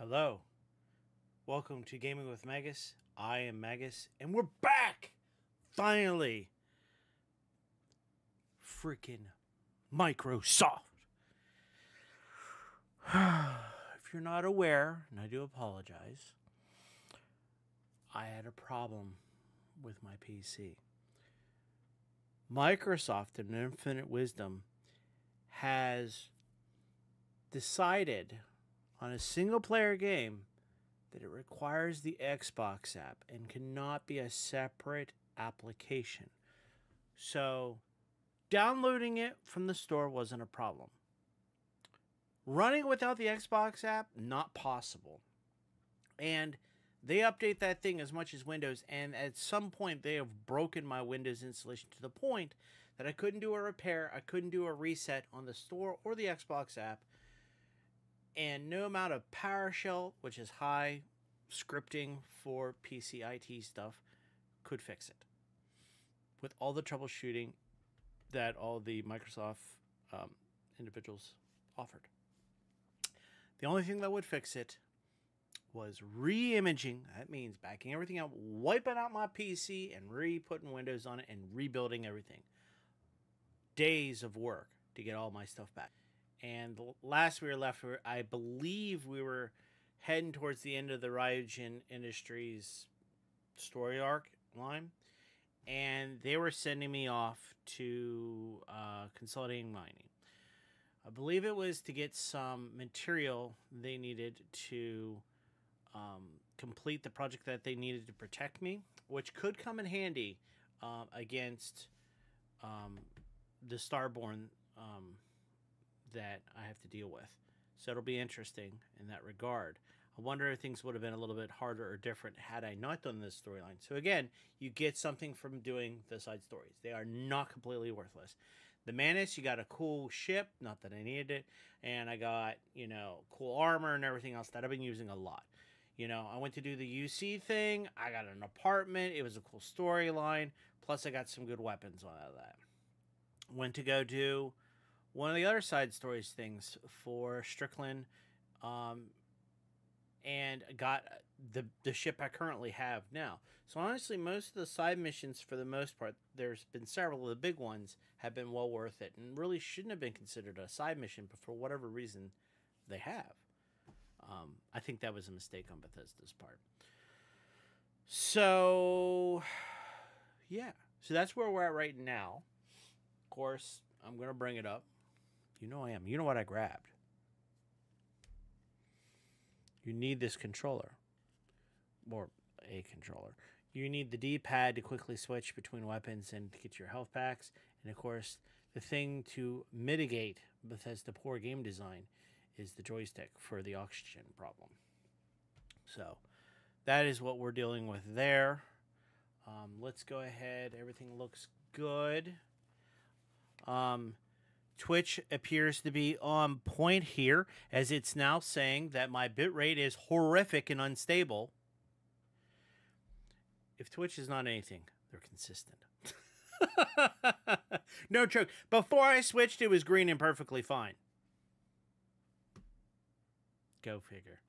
Hello. Welcome to Gaming with Magus. I am Magus, and we're back! Finally! Freaking Microsoft! If you're not aware, and I do apologize, I had a problem with my PC. Microsoft, in infinite wisdom, has decided on a single-player game that it requires the Xbox app and cannot be a separate application. So, downloading it from the store wasn't a problem. Running it without the Xbox app, not possible. And they update that thing as much as Windows, and at some point they have broken my Windows installation to the point that I couldn't do a repair, I couldn't do a reset on the store or the Xbox app, and no amount of PowerShell, which is high scripting for PC IT stuff, could fix it. With all the troubleshooting that all the Microsoft individuals offered. The only thing that would fix it was re-imaging. That means backing everything out, wiping out my PC, and re-putting Windows on it, and rebuilding everything. Days of work to get all my stuff back. And last we were left, I believe we were heading towards the end of the Ryujin Industries story arc line. And they were sending me off to Consolidating Mining. I believe it was to get some material they needed to complete the project that they needed to protect me, which could come in handy against the Starborn that I have to deal with. So it'll be interesting in that regard. I wonder if things would have been a little bit harder or different had I not done this storyline. So again, you get something from doing the side stories. They are not completely worthless. The Manus, you got a cool ship, not that I needed it, and I got, you know, cool armor and everything else that I've been using a lot. You know, I went to do the UC thing, I got an apartment, it was a cool storyline, plus I got some good weapons out of that. Went to go do one of the other side stories things for Strickland, and got the ship I currently have now. So honestly, most of the side missions, for the most part, there's been several of the big ones, have been well worth it, and really shouldn't have been considered a side mission, but for whatever reason, they have. I think that was a mistake on Bethesda's part. So, yeah. So that's where we're at right now. Of course, I'm going to bring it up. You know I am. You know what I grabbed? You need this controller. Or a controller. You need the D-pad to quickly switch between weapons and to get your health packs. And of course, the thing to mitigate Bethesda poor game design is the joystick for the oxygen problem. So, that is what we're dealing with there. Let's go ahead. Everything looks good. Twitch appears to be on point here, as it's now saying that my bitrate is horrific and unstable. If Twitch is not anything, they're consistent. No joke. Before I switched, it was green and perfectly fine. Go figure.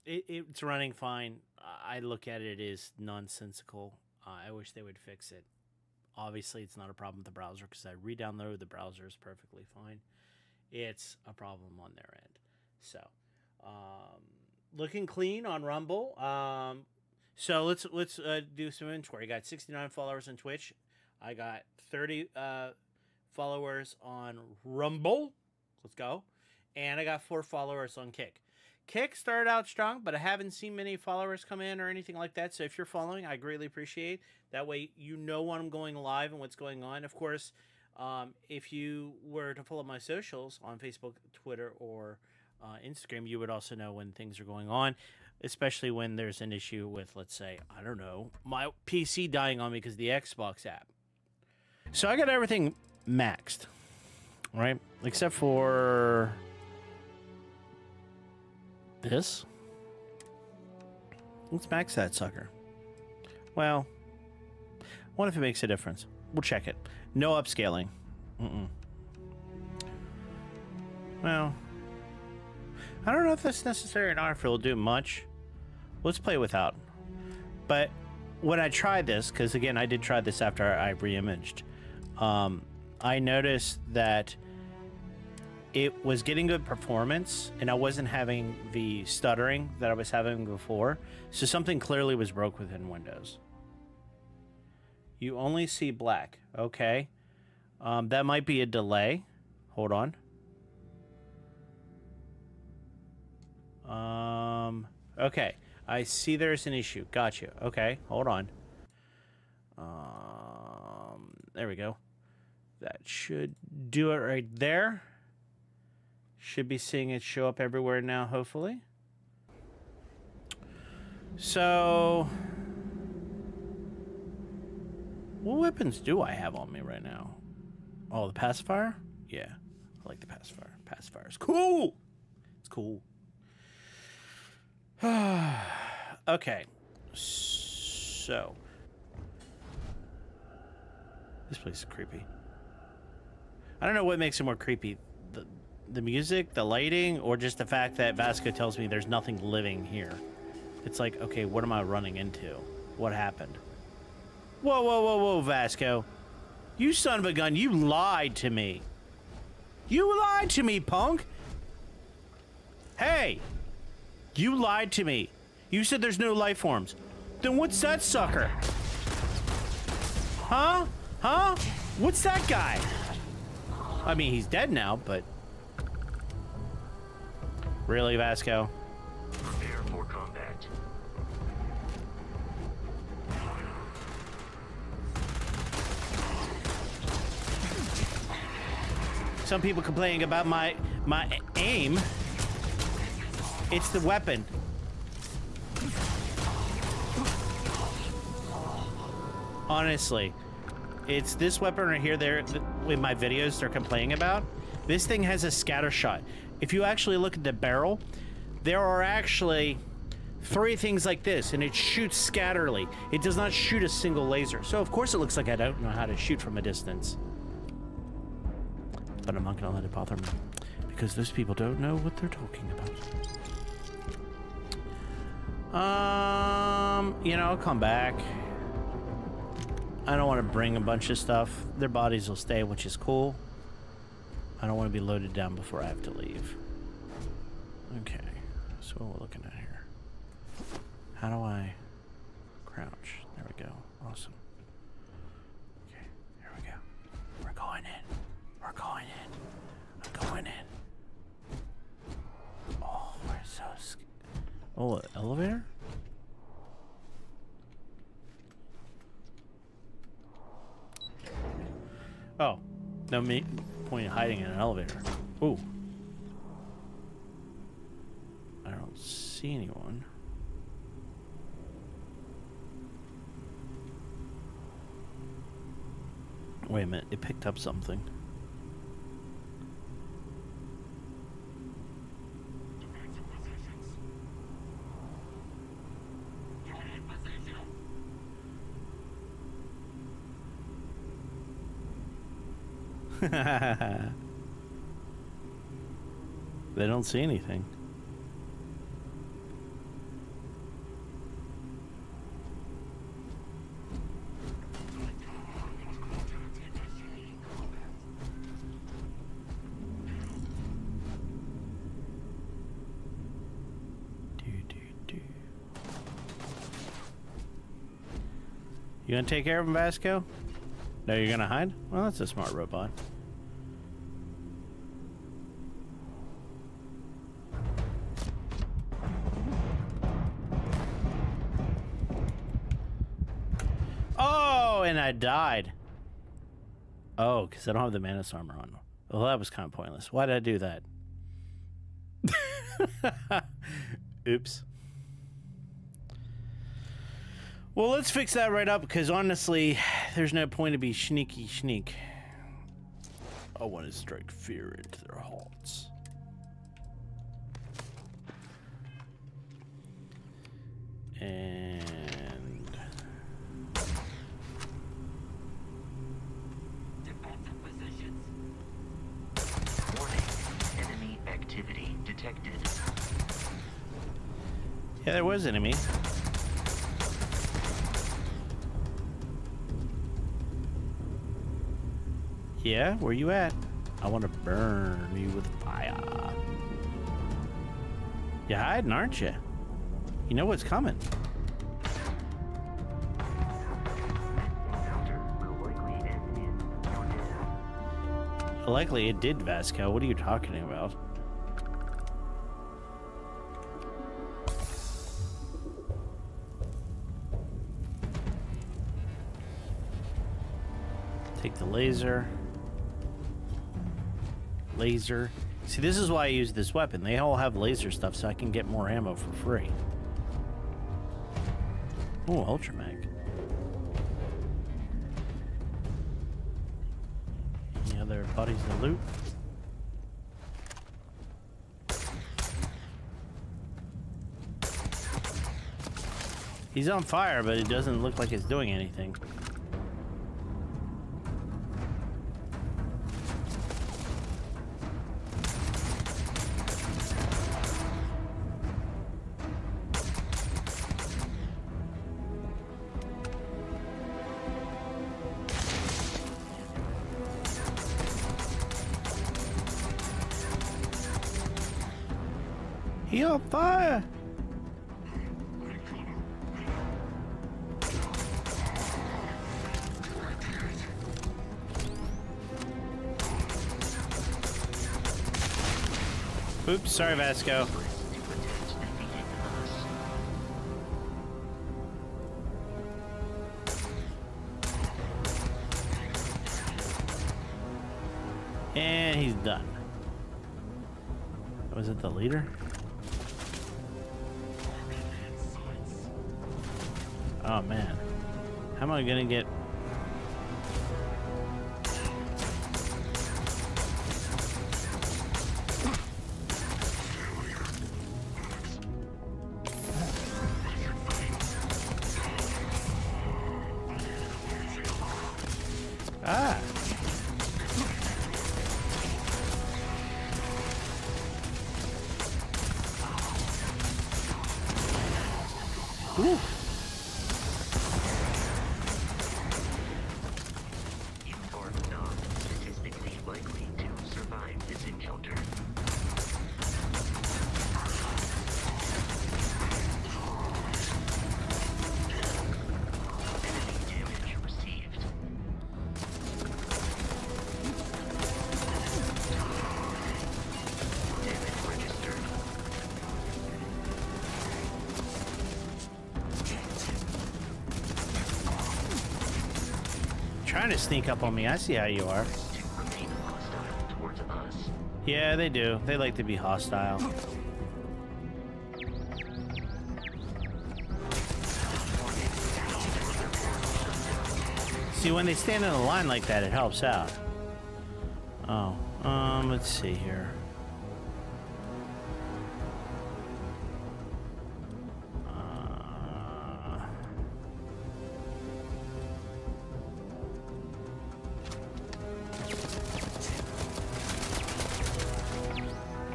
It's running fine. I look at it as nonsensical. I wish they would fix it. Obviously, it's not a problem with the browser because I re-downloaded the browser is perfectly fine. It's a problem on their end. So, looking clean on Rumble. So let's do some inventory. I got 69 followers on Twitch. I got 30 followers on Rumble. Let's go. And I got 4 followers on Kick. Kick started out strong, but I haven't seen many followers come in or anything like that. So if you're following, I greatly appreciate. That way you know when I'm going live and what's going on. Of course, if you were to follow my socials on Facebook, Twitter, or Instagram, you would also know when things are going on, especially when there's an issue with, let's say, I don't know, my PC dying on me because of the Xbox app. So I got everything maxed, right? Except for this. Let's max that sucker. Well, what if it makes a difference? We'll check it. No upscaling. Well, I don't know if that's necessary or not, if it'll do much. Let's play without. But when I tried this, because again, I did try this after I re-imaged, I noticed that it was getting good performance, and I wasn't having the stuttering that I was having before. So something clearly was broke within Windows. You only see black. Okay. That might be a delay. Hold on. Okay. I see there's an issue. Gotcha. Okay. Hold on. There we go. That should do it right there. Should be seeing it show up everywhere now, hopefully. So, what weapons do I have on me right now? Oh, the pacifier? Yeah, I like the pacifier. Pacifier is cool. It's cool. Okay, so this place is creepy. I don't know what makes it more creepy. The music, the lighting, or just the fact that Vasco tells me there's nothing living here. It's like, okay, what am I running into? What happened? Whoa, whoa, whoa, whoa, Vasco. You son of a gun, you lied to me. You lied to me, punk. Hey, you lied to me. You said there's no life forms. Then what's that sucker? Huh? Huh? What's that guy? I mean, he's dead now, but... Really, Vasco? Prepare for combat. Some people complaining about my aim. It's the weapon. Honestly, it's this weapon right here. There, in my videos, they're complaining about. This thing has a scatter shot. If you actually look at the barrel, there are actually 3 things like this, and it shoots scatterly. It does not shoot a single laser. So of course it looks like I don't know how to shoot from a distance. But I'm not gonna let it bother me, because those people don't know what they're talking about. You know, I'll come back. I don't want to bring a bunch of stuff. Their bodies will stay, which is cool. I don't want to be loaded down before I have to leave. Okay, so what we're looking at here. How do I crouch? There we go. Awesome. Okay, here we go. We're going in. We're going in. I'm going in. Oh, we're so scared. Oh, elevator? Oh, no point in hiding in an elevator. Ooh. I don't see anyone. Wait a minute, it picked up something. They don't see anything. You gonna take care of him, Vasco? No, you're gonna hide? Well, that's a smart robot. Oh, and I died. Oh, because I don't have the Manus armor on. Well, that was kind of pointless. Why did I do that? Oops. Well, let's fix that right up, because honestly, there's no point to be sneaky sneak. I want to strike fear into their hearts. And... Defensive positions. Warning. Enemy activity detected. Yeah, there was an enemy. Yeah, where you at? I want to burn you with fire. You're hiding, aren't you? You know what's coming. Likely it did, Vasco. What are you talking about? Take the laser. Laser. See, this is why I use this weapon. They all have laser stuff, so I can get more ammo for free. Oh, Ultra Mag. Any other buddies to loot? He's on fire, but it doesn't look like it's doing anything. He on fire! Oops, sorry, Vasco. And he's done. Was it the leader? Oh man, how am I gonna get? Ah. Ooh. Trying to sneak up on me. I see how you are. Yeah, they do. They like to be hostile. See, when they stand in a line like that, it helps out. Oh, let's see here.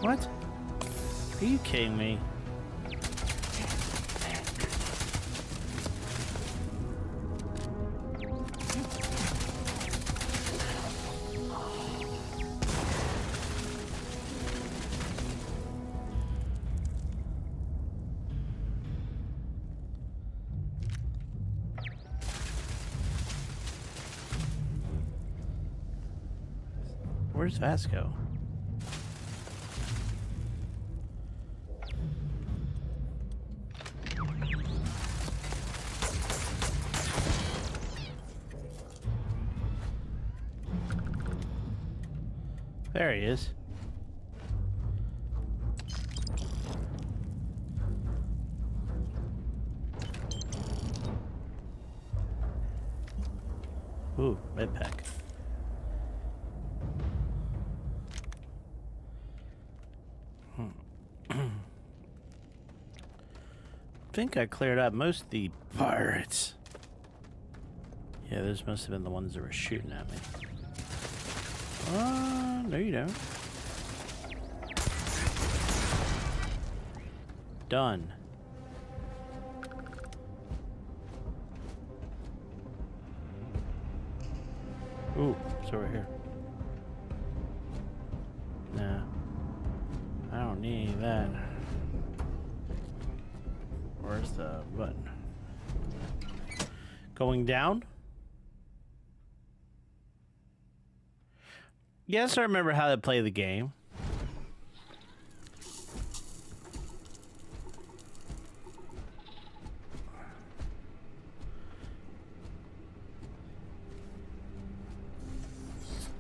What? Are you kidding me? Where's Vasco? There he is. Ooh, med pack. I think I cleared out most of the pirates. Yeah, those must have been the ones that were shooting at me. No you don't. Done. Ooh, it's over here. Nah. I don't need any of that. Where's the button? Going down? Yes, I remember how to play the game.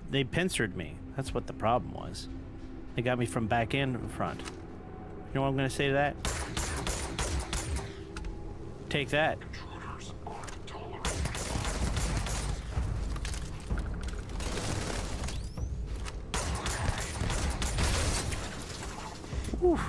They pincered me. That's what the problem was. They got me from back in front. You know what I'm going to say to that? Take that. Whew.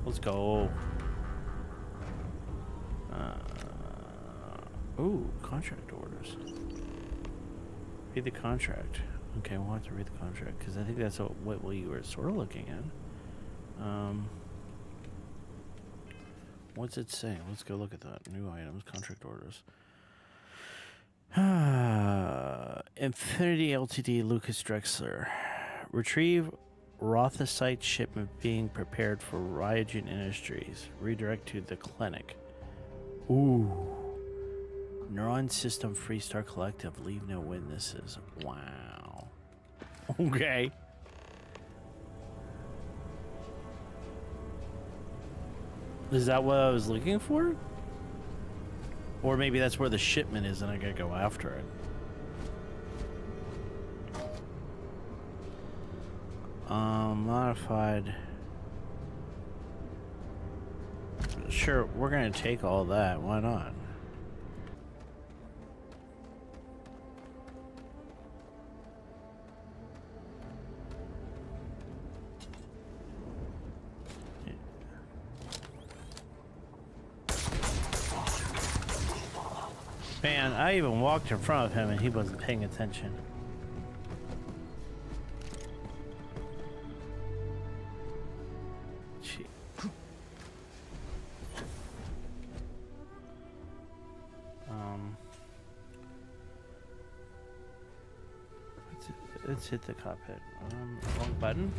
Let's go. Ooh, contract orders. Read the contract. Okay, we'll have to read the contract because I think that's what we were sort of looking at. What's it saying? Let's go look at that. New items, contract orders. Infinity Ltd. Lucas Drexler. Retrieve Rothicite shipment being prepared for Ryogen Industries. Redirect to the clinic. Ooh. Neuron System Freestar Collective. Leave no witnesses. Wow. Okay. Is that what I was looking for? Or maybe that's where the shipment is and I gotta go after it. Modified. Sure, we're gonna take all that. Why not? Man, I even walked in front of him and he wasn't paying attention. Gee. Let's hit the cockpit. Wrong button.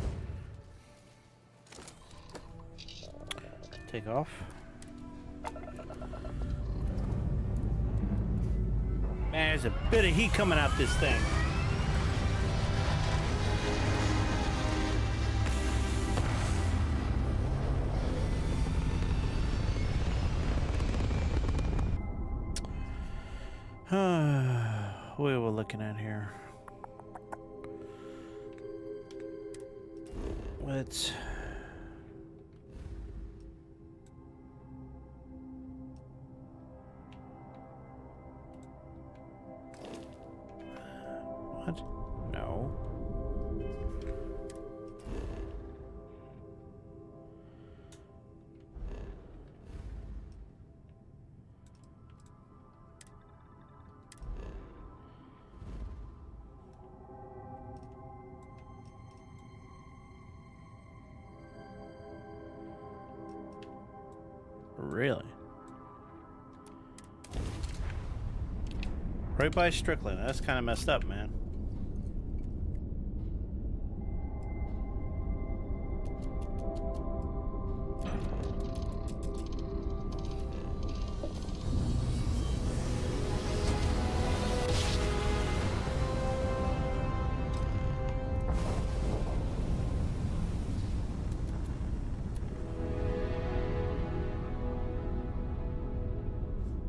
Take off. Man, there's a bit of heat coming out this thing. What are we looking at here? Let's... What? No. Really? Right by Strickland. That's kind of messed up, man.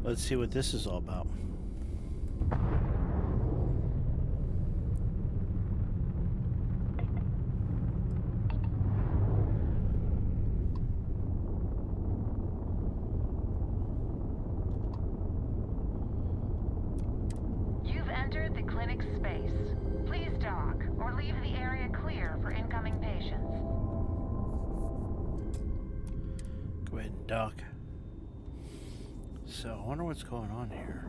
Let's see what this is all about. You've entered the clinic's space. Please dock or leave the area clear for incoming patients. Go ahead and dock. So, I wonder what's going on here.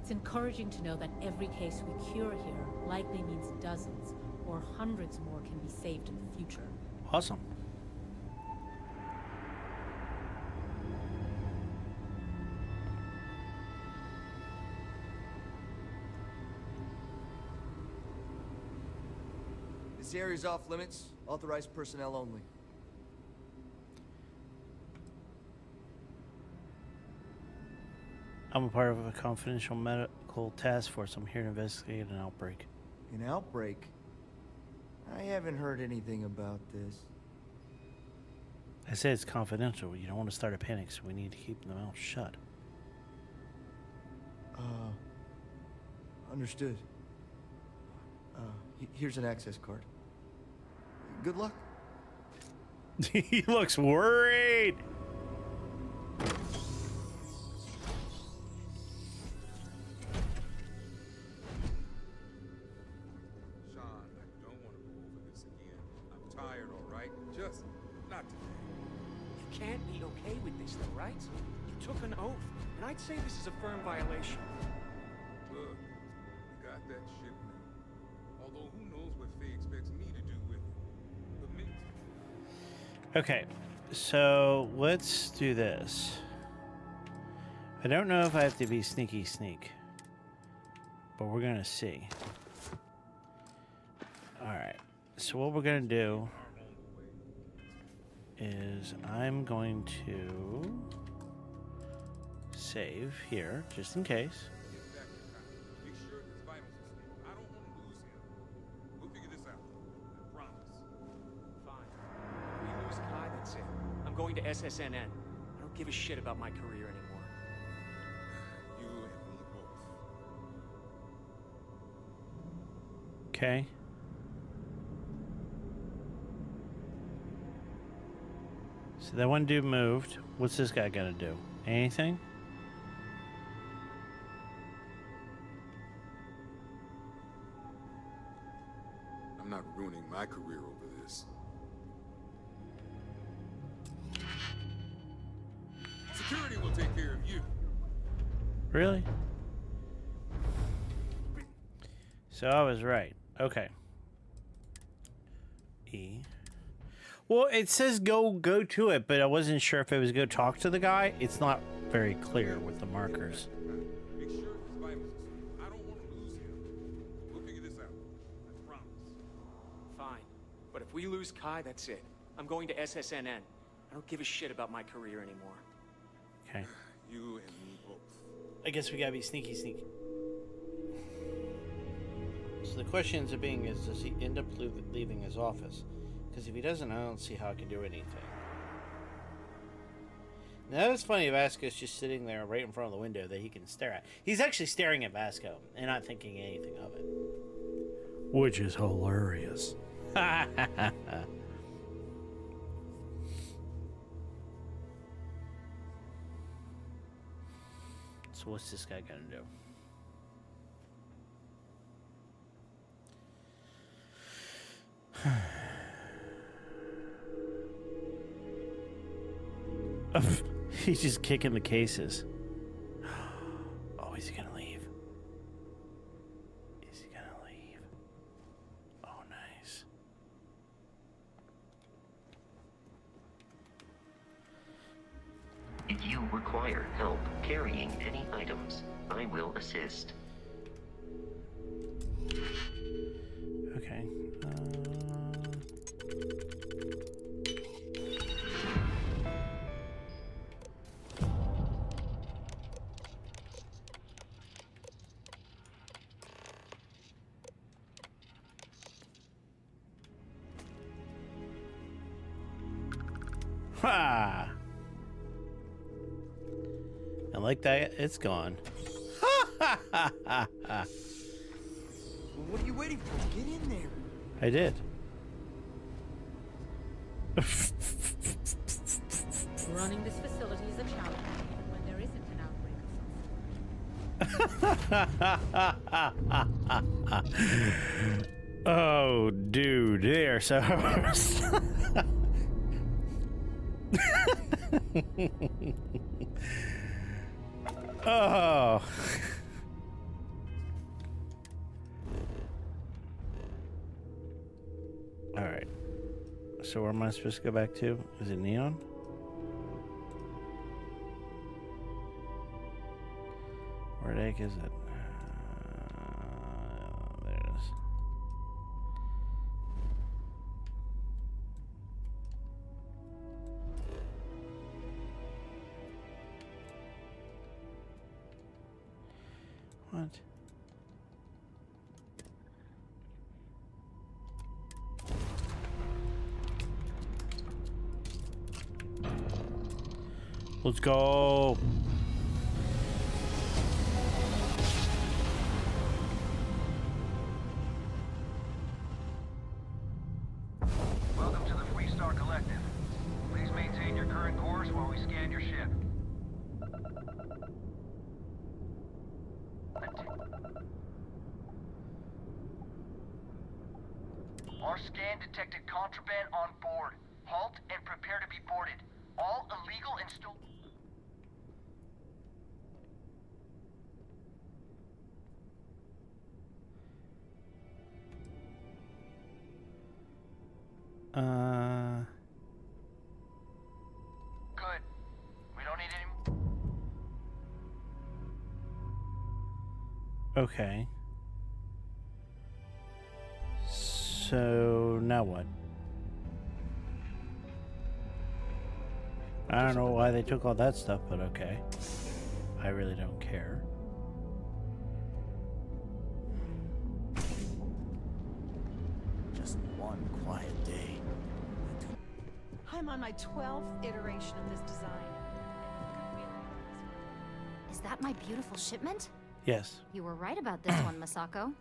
It's encouraging to know that every case we cure here likely means dozens or hundreds more can be saved in the future. Awesome. This area's off limits. Authorized personnel only. I'm a part of a confidential medical task force. I'm here to investigate an outbreak. An outbreak? I haven't heard anything about this. I said it's confidential. You don't want to start a panic, so we need to keep the mouth shut. Understood. Here's an access card. Good luck. He looks worried. Can't be okay with this, though, right? You took an oath, and I'd say this is a firm violation. Look, we got that shipment. Although who knows what Faye expects me to do with it. But me. Okay, so let's do this. I don't know if I have to be sneaky sneak, but we're gonna see. Alright, so what we're gonna do is I'm going to save here, just in case. Make sure his vitals are stable. I don't want to lose him. We'll figure this out. I promise. Fine. If we lose Kai, that's it. I'm going to SSNN. I don't give a shit about my career anymore. You and me both. Okay. So that one dude moved. What's this guy gonna do? Anything? I'm not ruining my career over this. Security will take care of you. Really? So I was right. Okay. E. Well, it says go to it, but I wasn't sure if it was go talk to the guy. It's not very clear with the markers. Make sure his vitals are stable. I don't want to lose him. We'll figure this out. I promise. Fine. But if we lose Kai, that's it. I'm going to SSNN. I don't give a shit about my career anymore. Okay. You and me both. I guess we gotta be sneaky. So the question ends up being is, does he end up leaving his office? Because if he doesn't, I don't see how I can do anything. Now, it's funny, Vasco's just sitting there right in front of the window that he can stare at. He's actually staring at Vasco and not thinking anything of it. Which is hilarious. So what's this guy gonna do? He's just kicking the cases. Oh, is he gonna leave? Is he gonna leave? Oh, nice. If you require help carrying any items, I will assist. Okay. Ha! And like that, it's gone. Well, what are you waiting for? Get in there. I did. Running this facility is a challenge when there isn't an outbreak. Oh, dude, they are so. Oh. So where am I supposed to go back to? Is it Neon? Where the heck is it? There it is. What? Let's go. Welcome to the Freestar Collective. Please maintain your current course while we scan your ship. Our scan detected contraband on board. Halt and prepare to be boarded. All illegal install... Good. We don't need any... Okay. So now what? I don't know why they took all that stuff, but okay. I really don't care. Just one quiet day. I'm on my 12th iteration of this design. Is that my beautiful shipment? Yes. You were right about this one, Masako.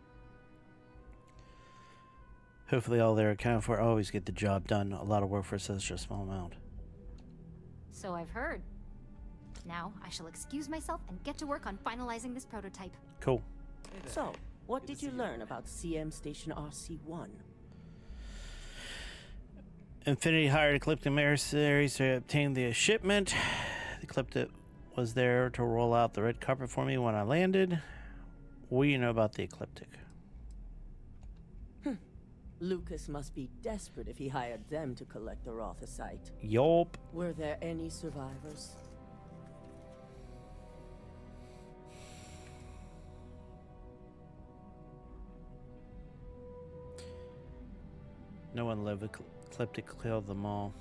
Hopefully all they're accounted for always get the job done. A lot of work for such a small amount. So I've heard. Now, I shall excuse myself and get to work on finalizing this prototype. Cool. So, what did you learn about CM Station RC-1? Infinity hired Ecliptic mercenaries to obtain the shipment. The Ecliptic was there to roll out the red carpet for me when I landed. What do you know about the Ecliptic? Lucas must be desperate if he hired them to collect the Rothicite. Yup. Were there any survivors? No one lived. Ecliptic killed them all.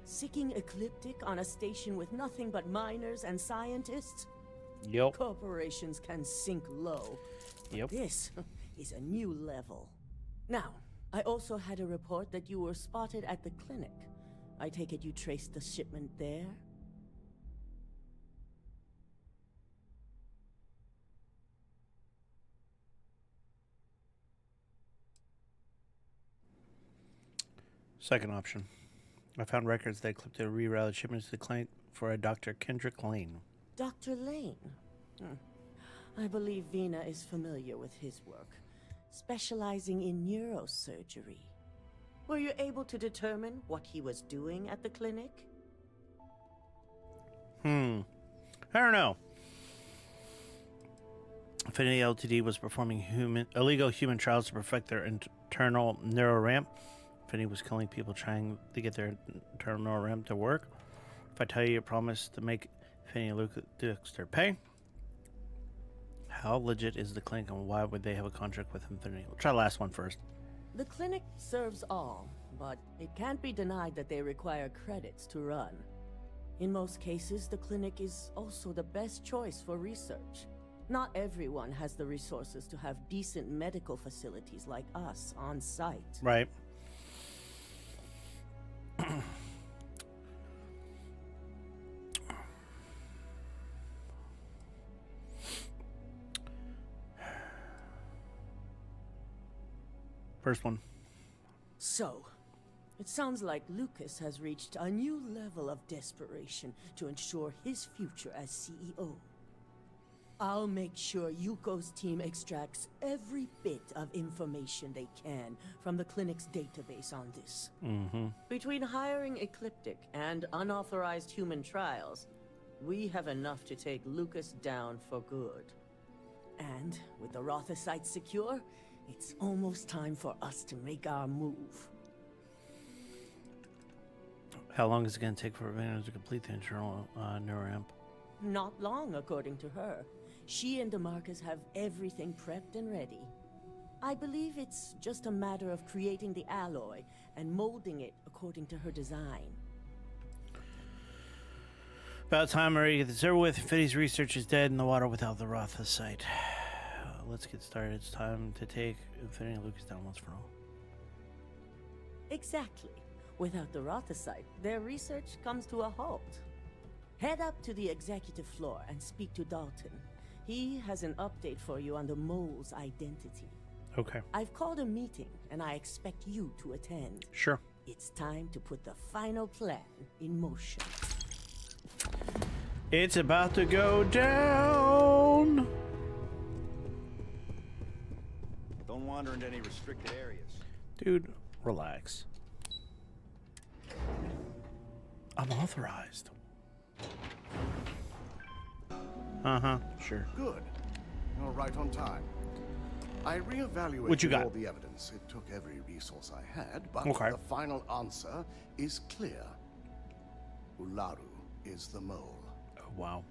Seeking Ecliptic on a station with nothing but miners and scientists? Yup. Corporations can sink low. Yep. This is a new level. Now, I also had a report that you were spotted at the clinic. I take it you traced the shipment there? Second option. I found records that Ecliptic rerouted shipments to the clinic for a Dr. Kendrick Lane. Dr. Lane? I believe Vina is familiar with his work, specializing in neurosurgery. Were you able to determine what he was doing at the clinic? I don't know. Infinity Ltd was performing illegal human trials to perfect their internal neuroamp. Infinity was killing people trying to get their internal neuroamp to work. If I tell you, I promise to make Infinity Lucas their pay. How legit is the clinic and why would they have a contract with Infinity? We'll try the last one first. The clinic serves all, but it can't be denied that they require credits to run. In most cases, the clinic is also the best choice for research. Not everyone has the resources to have decent medical facilities like us on site. Right. First one. So, it sounds like Lucas has reached a new level of desperation to ensure his future as CEO. I'll make sure Yuko's team extracts every bit of information they can from the clinic's database on this. Between hiring Ecliptic and unauthorized human trials, we have enough to take Lucas down for good. And with the Rothicite secure, It's almost time for us to make our move. How long is it going to take for Vanna to complete the internal neuroamp? Not long, according to her. She and DeMarcus have everything prepped and ready. I believe it's just a matter of creating the alloy and molding it according to her design. About time already. Get this over with. Infinity's research is dead in the water without the Rothicite. Let's get started. It's time to take Infinity and Lucas down once for all. Exactly. Without the Rothicite, their research comes to a halt. Head up to the executive floor and speak to Dalton. He has an update for you on the mole's identity. Okay. I've called a meeting, and I expect you to attend. Sure. It's time to put the final plan in motion. It's about to go down. Don't wander into any restricted areas. Dude, relax. I'm authorized. Sure. Good. You're right on time. I reevaluated What you got? all the evidence. It took every resource I had, but Okay. the final answer is clear. Ularu is the mole. Oh, wow.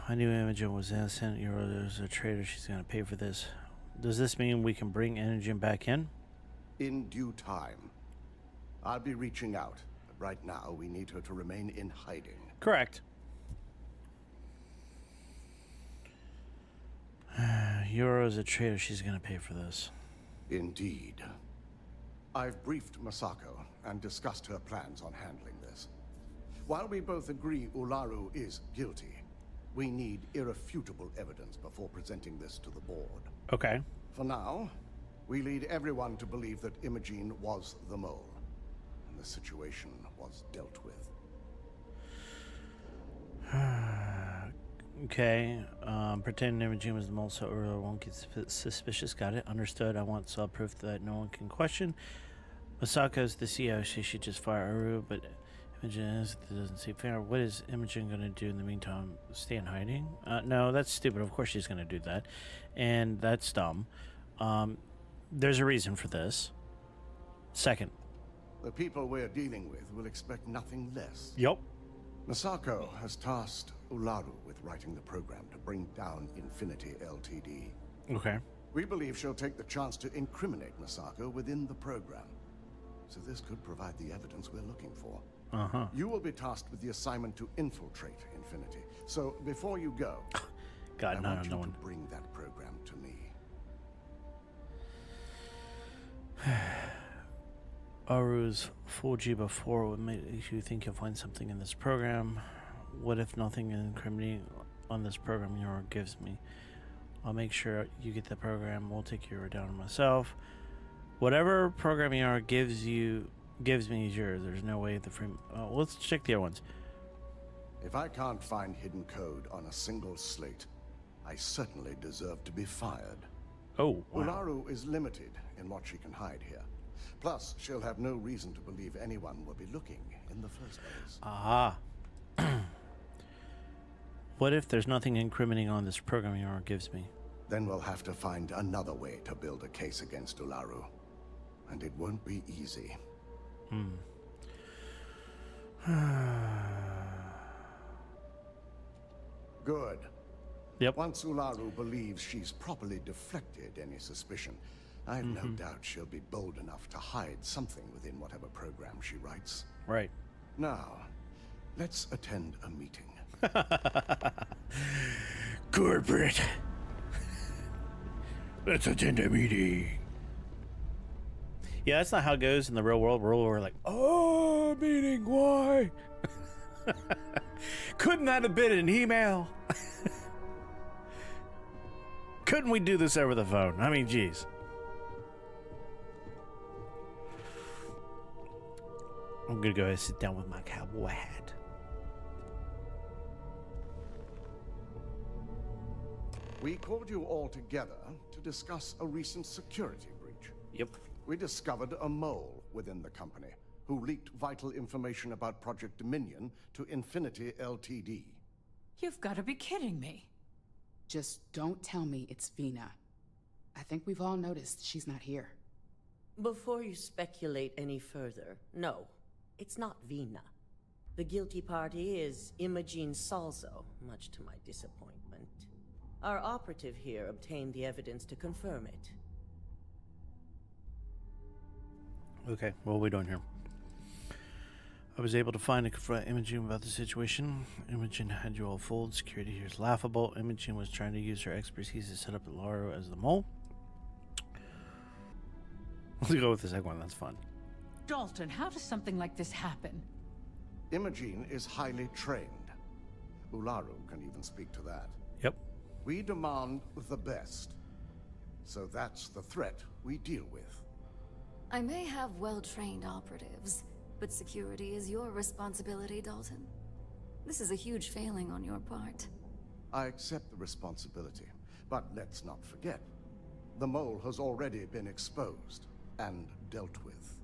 I knew Imogen was innocent. There's a traitor. She's going to pay for this. Does this mean we can bring Imogen back in? In due time. I'll be reaching out, but right now we need her to remain in hiding. Correct. Euro's a traitor. She's going to pay for this. Indeed. I've briefed Masako and discussed her plans on handling this. While we both agree Ularu is guilty, we need irrefutable evidence before presenting this to the board. Okay. For now, we lead everyone to believe that Imogene was the mole, and the situation was dealt with. Okay. Pretending Imogene was the mole so Ura won't get suspicious. Got it. Understood. I want solid proof that no one can question. Masako's the CEO. She should just fire Uru, but Imogen is. It doesn't seem fair. What is Imogen going to do in the meantime? Stay in hiding? No, that's stupid. Of course she's going to do that. And that's dumb. There's a reason for this. Second. The people we're dealing with will expect nothing less. Yep. Masako has tasked Ularu with writing the program to bring down Infinity Ltd. Okay. We believe she'll take the chance to incriminate Masako within the program. So this could provide the evidence we're looking for. Uh-huh. You will be tasked with the assignment to infiltrate Infinity. So before you go, God, I want you no to one. bring that program to me. Aru's fooled you before. What makes you think you'll find something in this program? What if nothing incriminating on this program Yora gives me? I'll make sure you get the program. We'll take Yora down myself. Whatever program Yora gives me is yours. There's no way the free. Let's check the other ones. If I can't find hidden code on a single slate, I certainly deserve to be fired. Oh, wow. Ularu is limited in what she can hide here. Plus, she'll have no reason to believe anyone will be looking in the first place. Aha. What if there's nothing incriminating on this program Yora gives me? Then we'll have to find another way to build a case against Ularu. And it won't be easy. Good. Yep. Once Ularu believes she's properly deflected any suspicion, I have no doubt she'll be bold enough to hide something within whatever program she writes. Right. Now, let's attend a meeting. Corporate. Let's attend a meeting. Yeah, that's not how it goes in the real world. We're like, oh, meeting, why? Couldn't that have been an email? Couldn't we do this over the phone? I mean, geez. I'm gonna go ahead and sit down with my cowboy hat. We called you all together to discuss a recent security breach. Yep. We discovered a mole within the company who leaked vital information about Project Dominion to Infinity Ltd. You've got to be kidding me. Just don't tell me it's Vina. I think we've all noticed she's not here. Before you speculate any further, no, it's not Vina. The guilty party is Imogene Salzo, much to my disappointment. Our operative here obtained the evidence to confirm it. Okay, what are we doing here? I was able to find and confront Imogen about the situation. Imogen had you all fooled. Security here is laughable. Imogen was trying to use her expertise to set up Lauro as the mole. Let's go with the second one. That's fun. Dalton, how does something like this happen? Imogen is highly trained. Ularu can even speak to that. Yep. We demand the best. So that's the threat we deal with. I may have well-trained operatives, but security is your responsibility, Dalton. This is a huge failing on your part. I accept the responsibility, but let's not forget, the mole has already been exposed and dealt with.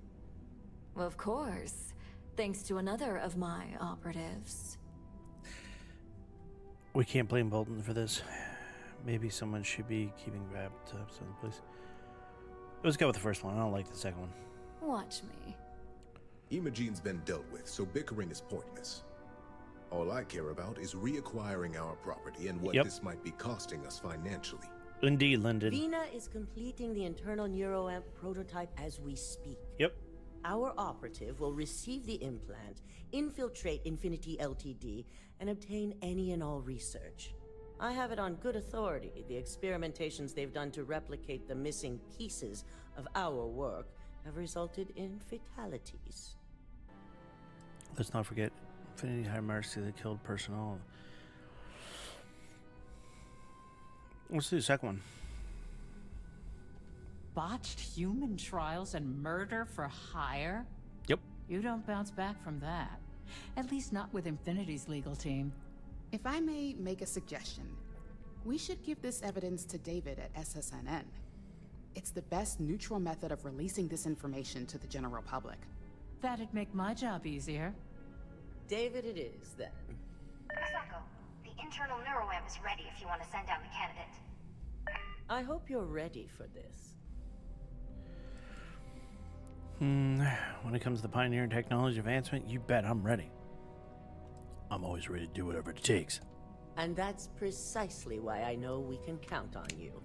Of course, thanks to another of my operatives. We can't blame Bolton for this. Maybe someone should be keeping tabs on the place. Let's go with the first one. I don't like the second one. Watch me. Imogene's been dealt with, so bickering is pointless. All I care about is reacquiring our property and what this might be costing us financially. Indeed, Lyndon. Vina is completing the internal neuroamp prototype as we speak. Yep. Our operative will receive the implant, infiltrate Infinity Ltd, and obtain any and all research. I have it on good authority. The experimentations they've done to replicate the missing pieces of our work have resulted in fatalities. Let's not forget Infinity High Mercy that killed personnel. Let's do the second one. Botched human trials and murder for hire? Yep. You don't bounce back from that. At least not with Infinity's legal team. If I may make a suggestion, we should give this evidence to David at SSNN. It's the best neutral method of releasing this information to the general public. That'd make my job easier. David it is, then. Masako, the internal neuroamp is ready if you want to send down the candidate. I hope you're ready for this. When it comes to the pioneering technology advancement, you bet I'm ready. I'm always ready to do whatever it takes. And that's precisely why I know we can count on you.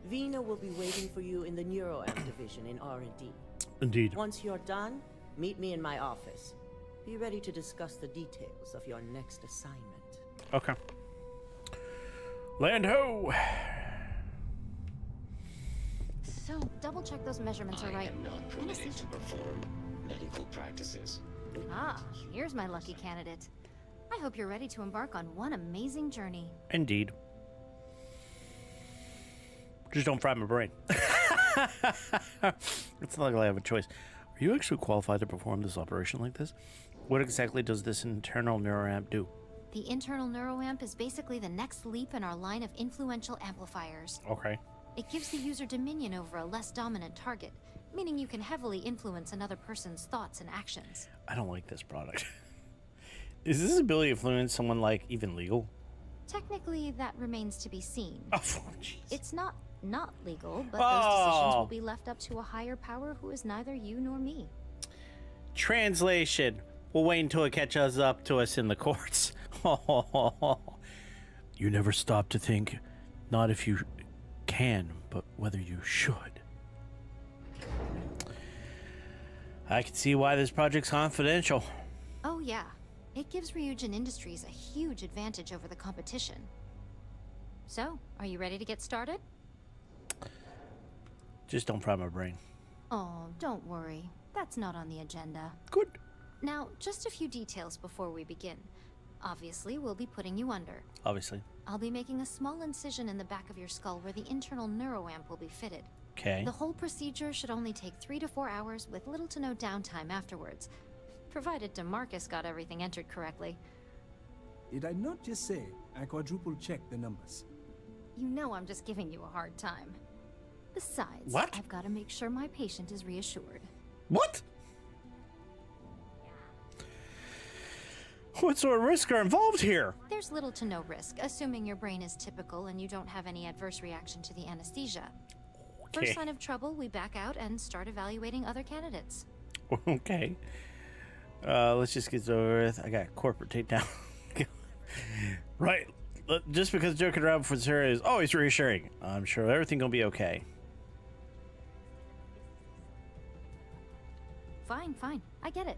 Vina will be waiting for you in the neuroamp division in R&D. Indeed. Once you're done, meet me in my office. Be ready to discuss the details of your next assignment. Okay. Land ho! So, double check those measurements are right. I am not permitted to perform medical practices. Ah, here's my lucky candidate. I hope you're ready to embark on one amazing journey. Indeed. Just don't fry my brain. It's not like I have a choice. Are you actually qualified to perform this operation like this? What exactly does this internal neuroamp do? The internal neuroamp is basically the next leap in our line of influential amplifiers. Okay. It gives the user dominion over a less dominant target, meaning you can heavily influence another person's thoughts and actions. I don't like this product. Is this ability to influence someone, like, even legal? Technically, that remains to be seen. Oh, jeez. It's not legal, but those decisions will be left up to a higher power who is neither you nor me. Translation. We'll wait until it catches up to us in the courts. You never stop to think, not if you can, but whether you should. I can see why this project's confidential. Oh yeah, it gives Ryujin Industries a huge advantage over the competition. So, are you ready to get started? Just don't fry my brain. Oh, don't worry. That's not on the agenda. Good. Now, just a few details before we begin. Obviously, we'll be putting you under. Obviously. I'll be making a small incision in the back of your skull where the internal neuroamp will be fitted. Okay. The whole procedure should only take 3 to 4 hours with little to no downtime afterwards. Provided DeMarcus got everything entered correctly. Did I not just say I quadruple-checked the numbers? You know I'm just giving you a hard time. Besides, what? I've got to make sure my patient is reassured. What? What sort of risks are involved here? There's little to no risk, assuming your brain is typical and you don't have any adverse reaction to the anesthesia. Okay. First sign of trouble, we back out and start evaluating other candidates. Okay. Let's just get over with. I got corporate takedown. Right. Just because joking around with her is always reassuring. I'm sure everything gonna be okay. Fine, fine. I get it.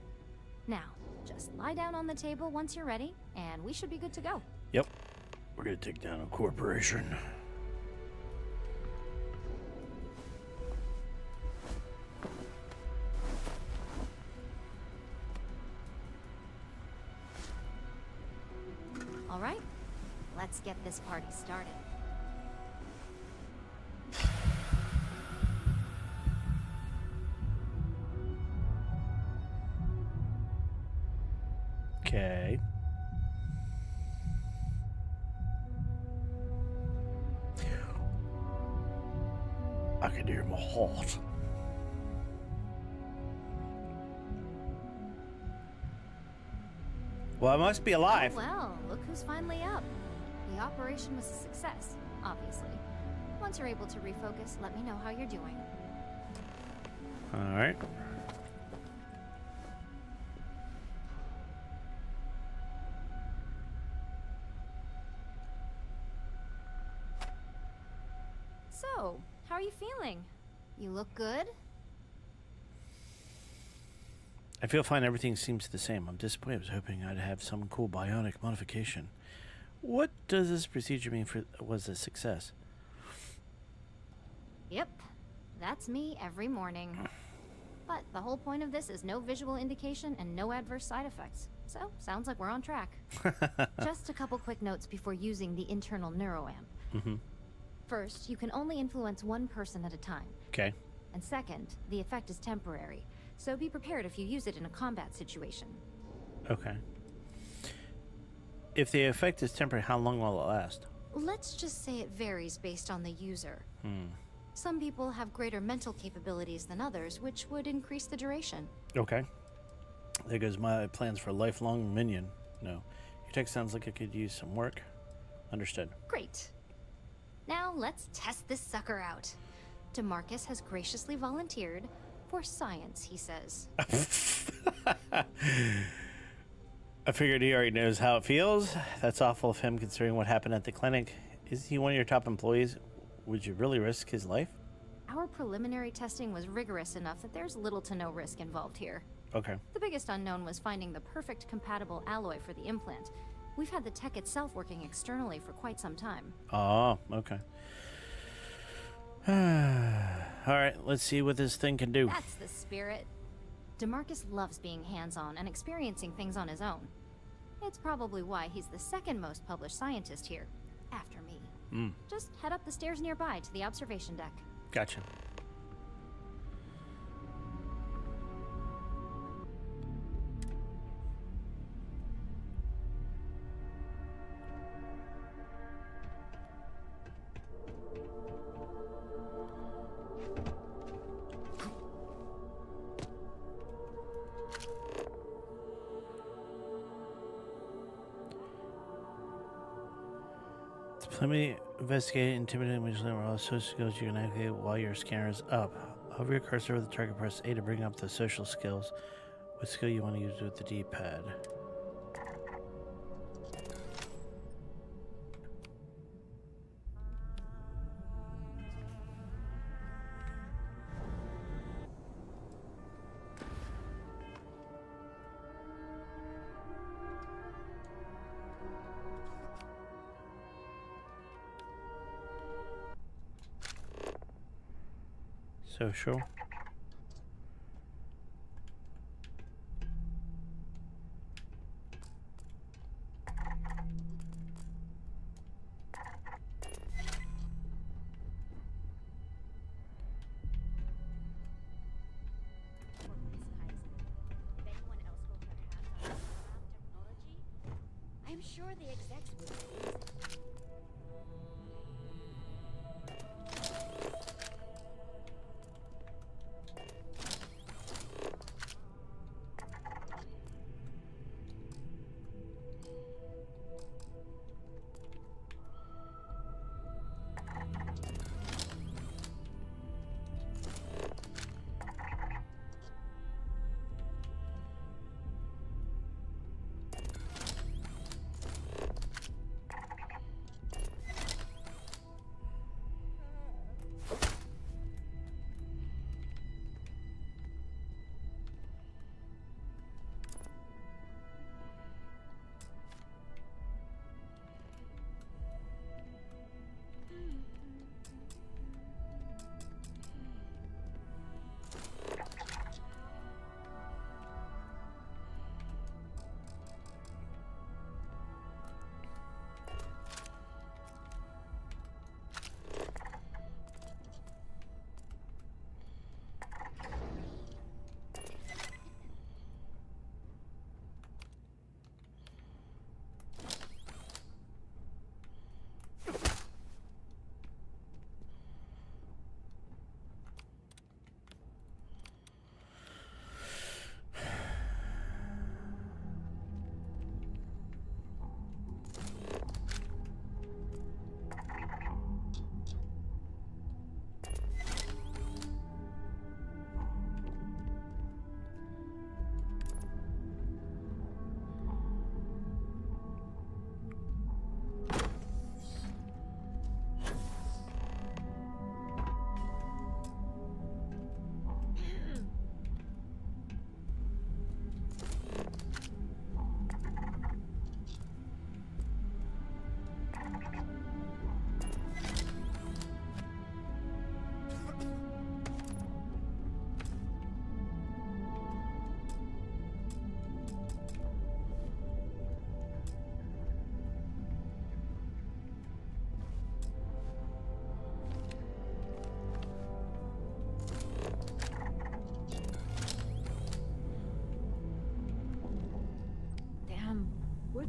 Now, just lie down on the table once you're ready, and we should be good to go. Yep. We're gonna take down a corporation. All right. Let's get this party started. Okay. I can hear my heart. Well, I must be alive. Oh, well, look who's finally up. The operation was a success, obviously. Once you're able to refocus, let me know how you're doing. All right. So, how are you feeling? You look good? I feel fine. Everything seems the same. I'm disappointed. I was hoping I'd have some cool bionic modification. What does this procedure mean for was a success? Yep. That's me every morning. But the whole point of this is no visual indication and no adverse side effects. So, sounds like we're on track. Just a couple quick notes before using the internal neuroamp. Mm-hmm. First, you can only influence one person at a time. Okay. And second, the effect is temporary. So be prepared if you use it in a combat situation. Okay. If the effect is temporary, how long will it last? Let's just say it varies based on the user. Hmm. Some people have greater mental capabilities than others, which would increase the duration. Okay. There goes my plans for a lifelong minion. No. Your text sounds like it could use some work. Understood. Great. Now let's test this sucker out. DeMarcus has graciously volunteered for science, he says. I figured he already knows how it feels. That's awful of him considering what happened at the clinic. Is he one of your top employees? Would you really risk his life? Our preliminary testing was rigorous enough that there's little to no risk involved here. Okay. The biggest unknown was finding the perfect compatible alloy for the implant. We've had the tech itself working externally for quite some time. Oh, okay. All right, let's see what this thing can do. That's the spirit. DeMarcus loves being hands-on and experiencing things on his own. It's probably why he's the second most published scientist here, after me. Just head up the stairs nearby to the observation deck. Gotcha. Let me investigate, intimidate, and vigilante where all social skills you can activate while your scanner is up. Hover your cursor over the target, press A to bring up the social skills. What skill you want to use with the D-pad? Social. I'm sure the execs would.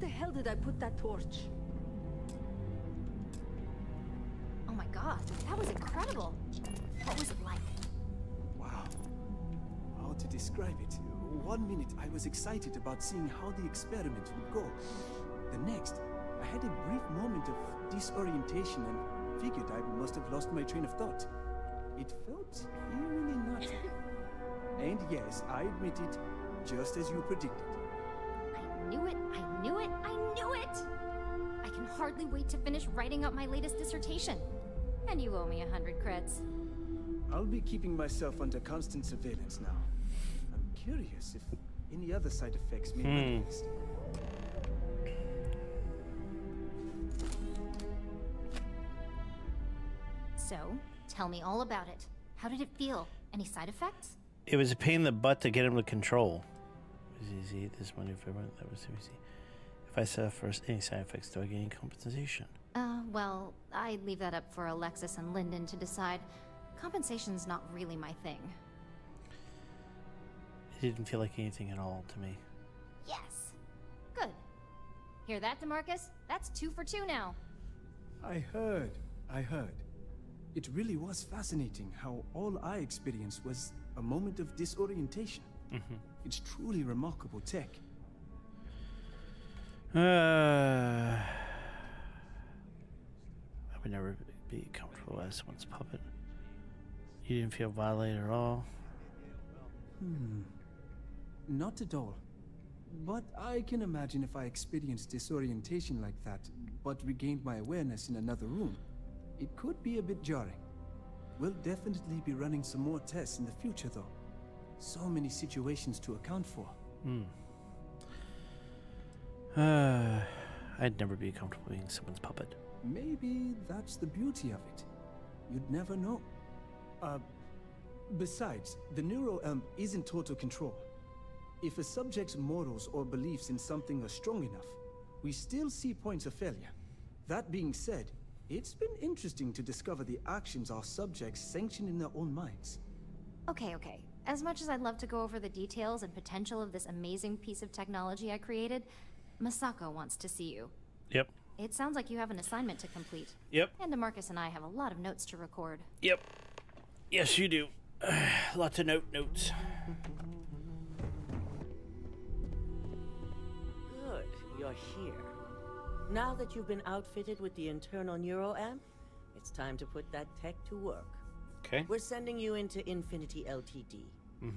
the hell did I put that torch? Oh my god, that was incredible. What was it like? Wow. How to describe it? 1 minute I was excited about seeing how the experiment would go. The next, I had a brief moment of disorientation and figured I must have lost my train of thought. It felt eerily naughty. And yes, I admit it, just as you predicted. I knew it, I knew it, I knew it! I can hardly wait to finish writing up my latest dissertation. And you owe me 100 creds. I'll be keeping myself under constant surveillance now. I'm curious if any other side effects may manifest. So, tell me all about it. How did it feel? Any side effects? It was a pain in the butt to get him to control. It was easy. This one, if that was easy. If I suffer any side effects, do I get any compensation? Well, I'd leave that up for Alexis and Lyndon to decide. Compensation's not really my thing. It didn't feel like anything at all to me. Yes. Good. Hear that, DeMarcus? That's 2 for 2 now. I heard. It really was fascinating how all I experienced was a moment of disorientation. It's truly remarkable tech. I would never be comfortable as someone's puppet. You didn't feel violated at all? Not at all. But I can imagine if I experienced disorientation like that, but regained my awareness in another room, it could be a bit jarring. We'll definitely be running some more tests in the future, though. So many situations to account for. I'd never be comfortable being someone's puppet. Maybe that's the beauty of it. You'd never know. Besides, the neuroamp is in total control. If a subject's morals or beliefs in something are strong enough, we still see points of failure. That being said, it's been interesting to discover the actions our subjects sanction in their own minds. Okay. As much as I'd love to go over the details and potential of this amazing piece of technology I created, Masako wants to see you. Yep. It sounds like you have an assignment to complete. Yep. And DeMarcus and I have a lot of notes to record. Yep. Yes, you do. Lots of notes. Good, you're here. Now that you've been outfitted with the internal neuroamp, it's time to put that tech to work. Okay. We're sending you into Infinity Ltd.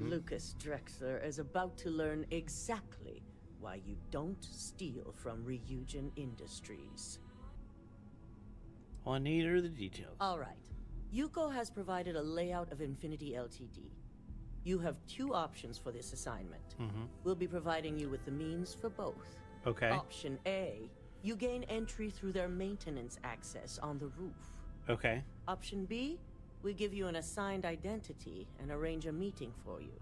Lucas Drexler is about to learn exactly why you don't steal from Ryujin Industries. All I need are the details. All right. Yuko has provided a layout of Infinity Ltd. You have 2 options for this assignment. We'll be providing you with the means for both. Okay. Option A, you gain entry through their maintenance access on the roof. Okay. Option B, we give you an assigned identity and arrange a meeting for you.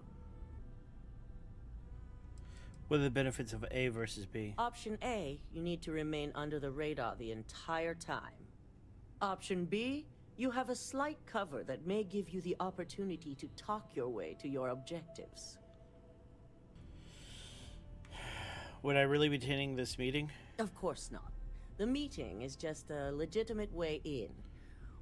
What are the benefits of A versus B? Option A, you need to remain under the radar the entire time. Option B, you have a slight cover that may give you the opportunity to talk your way to your objectives. Would I really be attending this meeting? Of course not. The meeting is just a legitimate way in.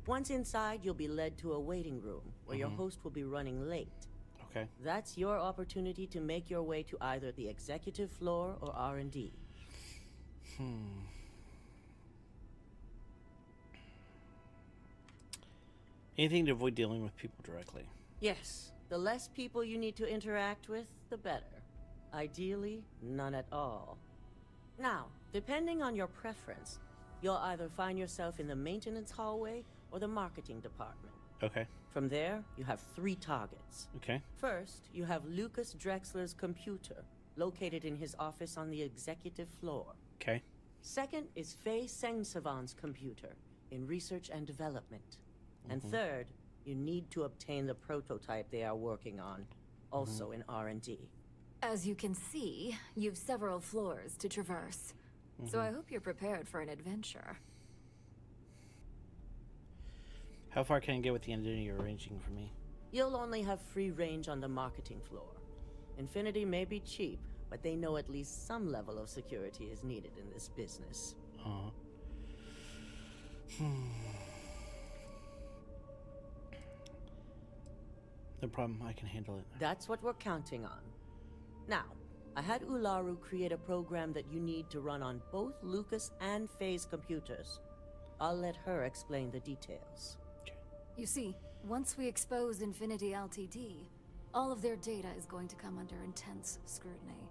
Once inside, you'll be led to a waiting room where your host will be running late. Okay. That's your opportunity to make your way to either the executive floor or R&D. Anything to avoid dealing with people directly. Yes, the less people you need to interact with, the better. Ideally, none at all. Now, depending on your preference, you'll either find yourself in the maintenance hallway or the marketing department. Okay. From there, you have 3 targets. Okay. First, you have Lucas Drexler's computer, located in his office on the executive floor. Okay. Second is Faye Sengsavan's computer, in research and development. And third, you need to obtain the prototype they are working on, also in R&D. As you can see, you've several floors to traverse. So I hope you're prepared for an adventure. How far can I get with the identity you're arranging for me? You'll only have free range on the marketing floor. Infinity may be cheap, but they know at least some level of security is needed in this business. No problem, I can handle it. That's what we're counting on. Now, I had Ularu create a program that you need to run on both Lucas and Faye's computers. I'll let her explain the details. You see, once we expose Infinity Ltd, all of their data is going to come under intense scrutiny.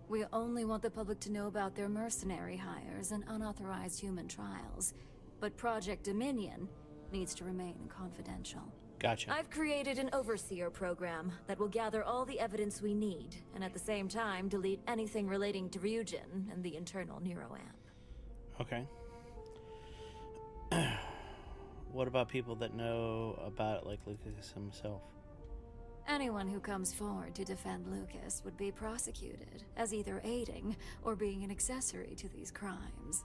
We only want the public to know about their mercenary hires and unauthorized human trials, but Project Dominion needs to remain confidential. Gotcha. I've created an overseer program that will gather all the evidence we need, and at the same time delete anything relating to Ryujin and the internal neuroamp. Okay. What about people that know about it, like Lucas himself? Anyone who comes forward to defend Lucas would be prosecuted as either aiding or being an accessory to these crimes.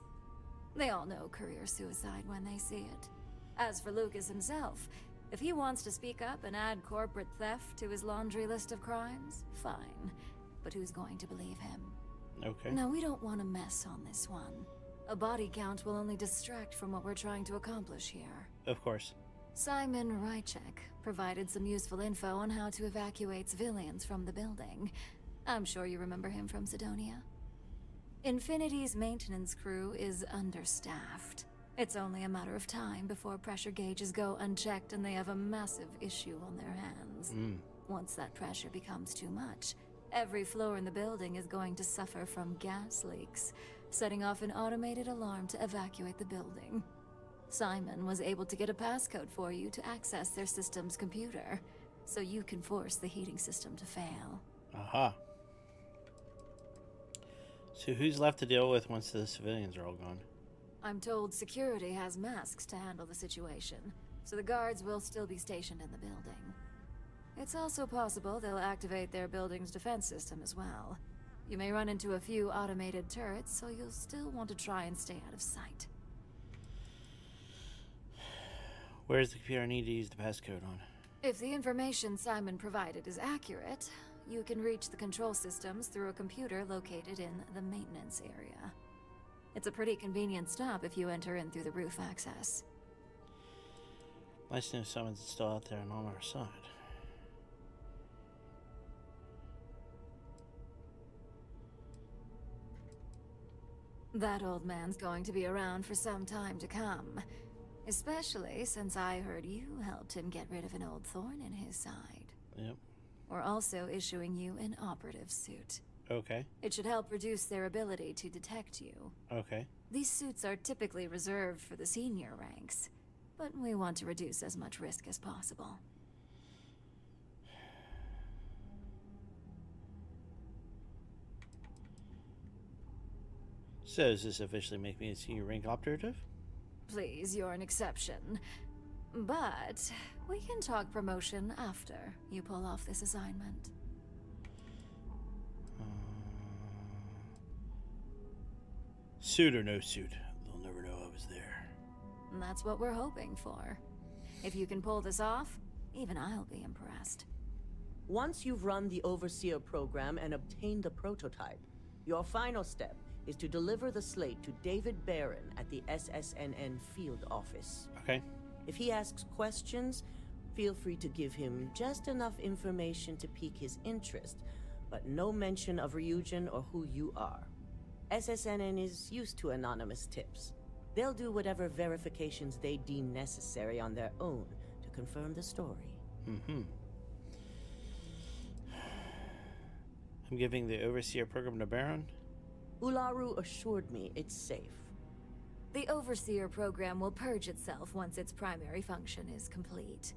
They all know career suicide when they see it. As for Lucas himself, if he wants to speak up and add corporate theft to his laundry list of crimes, fine. But who's going to believe him? Okay. No, we don't want to mess on this one. A body count will only distract from what we're trying to accomplish here. Of course. Simon Rychek provided some useful info on how to evacuate civilians from the building. I'm sure you remember him from Sidonia. Infinity's maintenance crew is understaffed. It's only a matter of time before pressure gauges go unchecked and they have a massive issue on their hands. Once that pressure becomes too much, every floor in the building is going to suffer from gas leaks, setting off an automated alarm to evacuate the building. Simon was able to get a passcode for you to access their system's computer, so you can force the heating system to fail. Aha. So who's left to deal with once the civilians are all gone? I'm told security has masks to handle the situation, so the guards will still be stationed in the building. It's also possible they'll activate their building's defense system as well. You may run into a few automated turrets, so you'll still want to try and stay out of sight. Where's the computer I need to use the passcode on? If the information Simon provided is accurate, you can reach the control systems through a computer located in the maintenance area. It's a pretty convenient stop if you enter in through the roof access. Nice to know someone's still out there and on our side. That old man's going to be around for some time to come. Especially since I heard you helped him get rid of an old thorn in his side. Yep. We're also issuing you an operative suit. Okay. It should help reduce their ability to detect you. Okay. These suits are typically reserved for the senior ranks, but we want to reduce as much risk as possible. So does this officially make me a senior rank operative? Please, you're an exception. But we can talk promotion after you pull off this assignment. Suit or no suit, they'll never know I was there. And that's what we're hoping for. If you can pull this off, even I'll be impressed. Once you've run the Overseer program and obtained the prototype, your final step is to deliver the slate to David Barron at the SSNN field office. Okay. If he asks questions, feel free to give him just enough information to pique his interest, but no mention of Ryujin or who you are. SSNN is used to anonymous tips. They'll do whatever verifications they deem necessary on their own to confirm the story. Mm-hmm. I'm giving the Overseer program to Baron? Ularu assured me it's safe. The Overseer program will purge itself once its primary function is complete.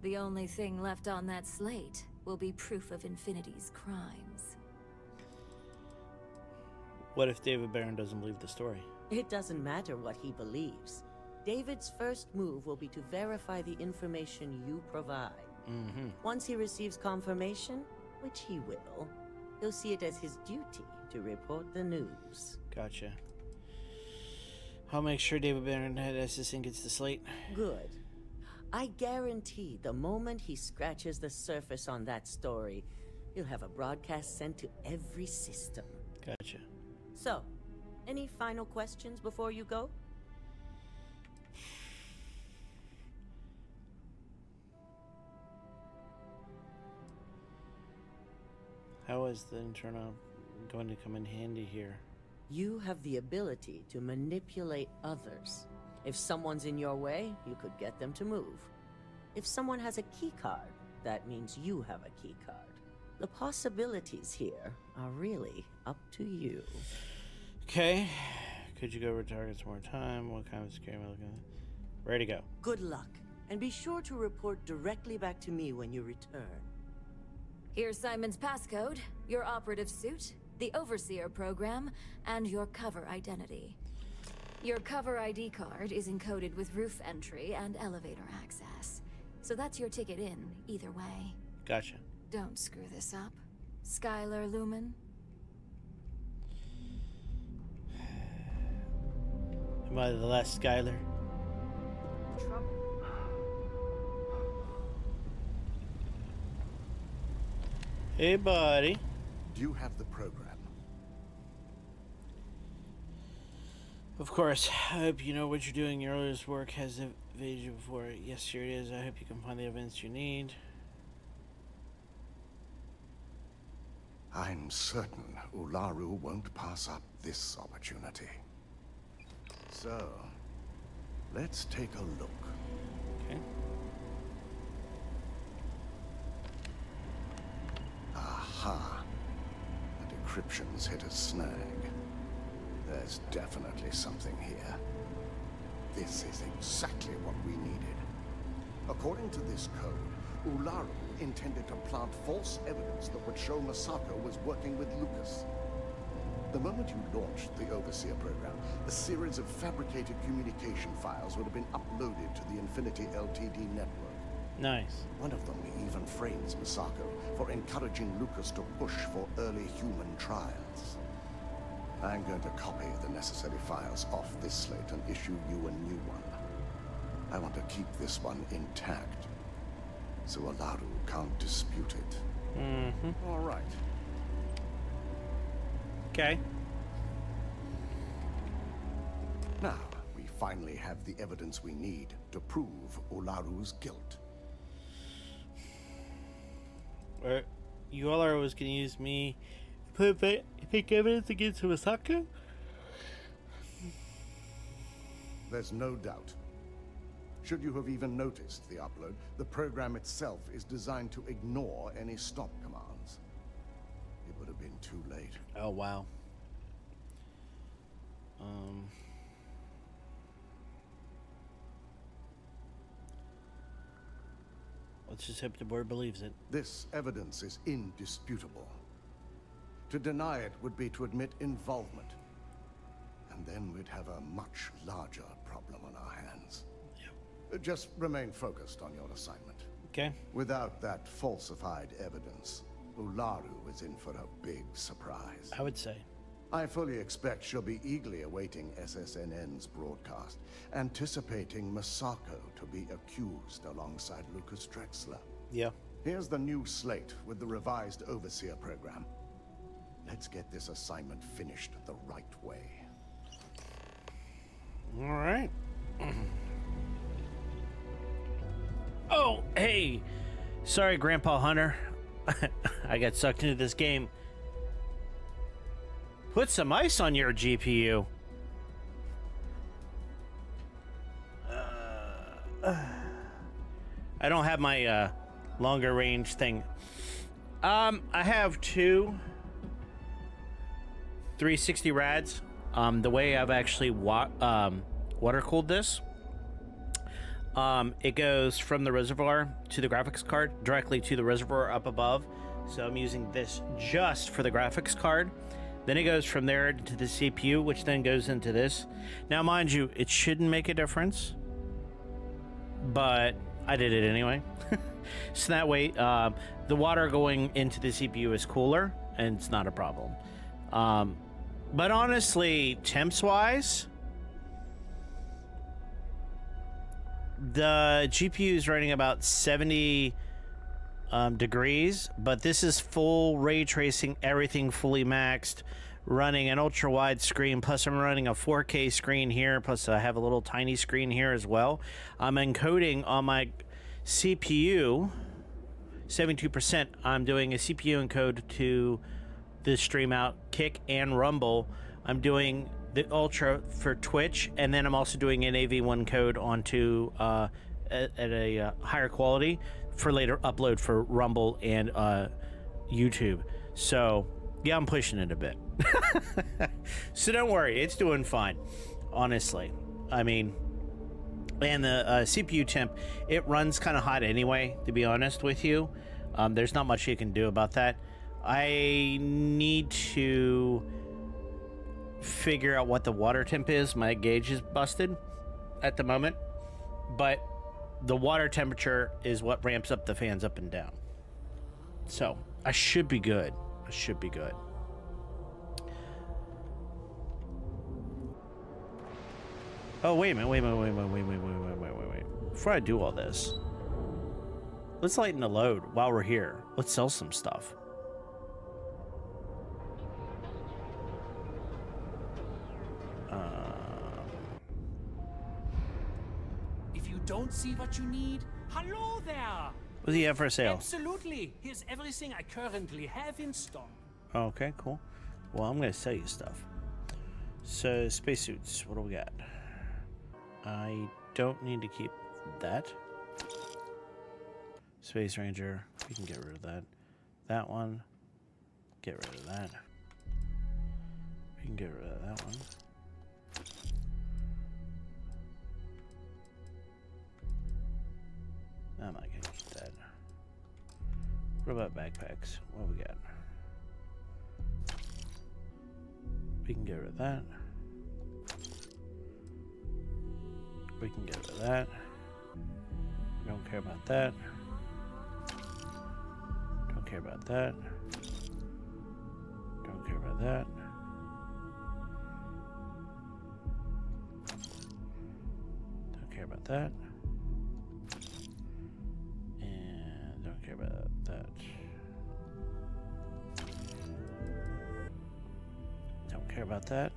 The only thing left on that slate will be proof of Infinity's crimes. What if David Barron doesn't believe the story? It doesn't matter what he believes. David's first move will be to verify the information you provide. Mm-hmm. Once he receives confirmation, which he will, he'll see it as his duty to report the news. Gotcha. I'll make sure David Barron at SSN gets the slate. Good. I guarantee the moment he scratches the surface on that story, you'll have a broadcast sent to every system. Gotcha. So, any final questions before you go? How is the internal going to come in handy here? You have the ability to manipulate others. If someone's in your way, you could get them to move. If someone has a key card, that means you have a key card. The possibilities here are really up to you. Okay. Could you go over targets one more time? What kind of scary am I looking at? Ready to go. Good luck, and be sure to report directly back to me when you return. Here's Simon's passcode, your operative suit, the Overseer program, and your cover identity. Your cover ID card is encoded with roof entry and elevator access. So that's your ticket in, either way. Gotcha. Don't screw this up. Skylar Lumen? Am I the last Skylar? Hey, buddy. Do you have the program? Of course. I hope you know what you're doing. Your earliest work has evaded you before. Yes, here it is. I hope you can find the evidence you need. I'm certain Ularu won't pass up this opportunity. So, let's take a look. Okay. Aha. The decryption's hit a snag. There's definitely something here. This is exactly what we needed. According to this code, Ularu intended to plant false evidence that would show Masako was working with Lucas. The moment you launched the Overseer program, a series of fabricated communication files would have been uploaded to the Infinity Ltd network. Nice. One of them even frames Masako for encouraging Lucas to push for early human trials. I'm going to copy the necessary files off this slate and issue you a new one. I want to keep this one intact, so Ularu can't dispute it. Mm-hmm. All right. Okay. Now, we finally have the evidence we need to prove Ularu's guilt. You all are always going to use me to put fake evidence against Masako? There's no doubt. Should you have even noticed the upload, the program itself is designed to ignore any stop commands. It would have been too late. Oh, wow. Let's just hope the board believes it. This evidence is indisputable. To deny it would be to admit involvement. And then we'd have a much larger problem on our hands. Yep. Just remain focused on your assignment. Okay. Without that falsified evidence, Ularu is in for a big surprise. I would say. I fully expect she'll be eagerly awaiting SSNN's broadcast, anticipating Masako to be accused alongside Lucas Drexler. Yeah. Here's the new slate with the revised Overseer program. Let's get this assignment finished the right way. All right. Oh, hey. Sorry, Grandpa Hunter. I got sucked into this game. Put some ice on your GPU. I don't have my longer range thing. I have two 360 rads. The way I've actually water cooled this, it goes from the reservoir to the graphics card directly to the reservoir up above. So I'm using this just for the graphics card. Then it goes from there to the CPU, which then goes into this. Now, mind you, it shouldn't make a difference, but I did it anyway. So that way, the water going into the CPU is cooler, and it's not a problem. But honestly, temps-wise, the GPU is running about 70 degrees, but this is full ray tracing, everything fully maxed, running an ultra wide screen, plus I'm running a 4K screen here, plus I have a little tiny screen here as well. I'm encoding on my CPU 72%. I'm doing a CPU encode to the stream out, Kick and Rumble. I'm doing the ultra for Twitch, and then I'm also doing an AV1 code onto at a higher quality for later upload for Rumble and YouTube. So yeah, I'm pushing it a bit. So don't worry, it's doing fine, honestly. I mean, and the CPU temp, it runs kind of hot anyway, to be honest with you. There's not much you can do about that. I need to figure out what the water temp is. My gauge is busted at the moment, but the water temperature is what ramps up the fans up and down. So I should be good. I should be good. Oh, wait a minute, wait. Before I do all this, let's lighten the load while we're here. Let's sell some stuff. If you don't see what you need, hello there. What do you have for sale? Absolutely. Here's everything I currently have in stock. Okay, cool. Well, I'm gonna sell you stuff. So, spacesuits, what do we got? I don't need to keep that. Space Ranger, we can get rid of that. That one, get rid of that. We can get rid of that one. I'm not gonna keep that. What about backpacks? What do we got? We can get rid of that. We can get rid of that. We don't care about that. Don't care about that. Don't care about that. Don't care about that. And don't care about that. Don't care about that.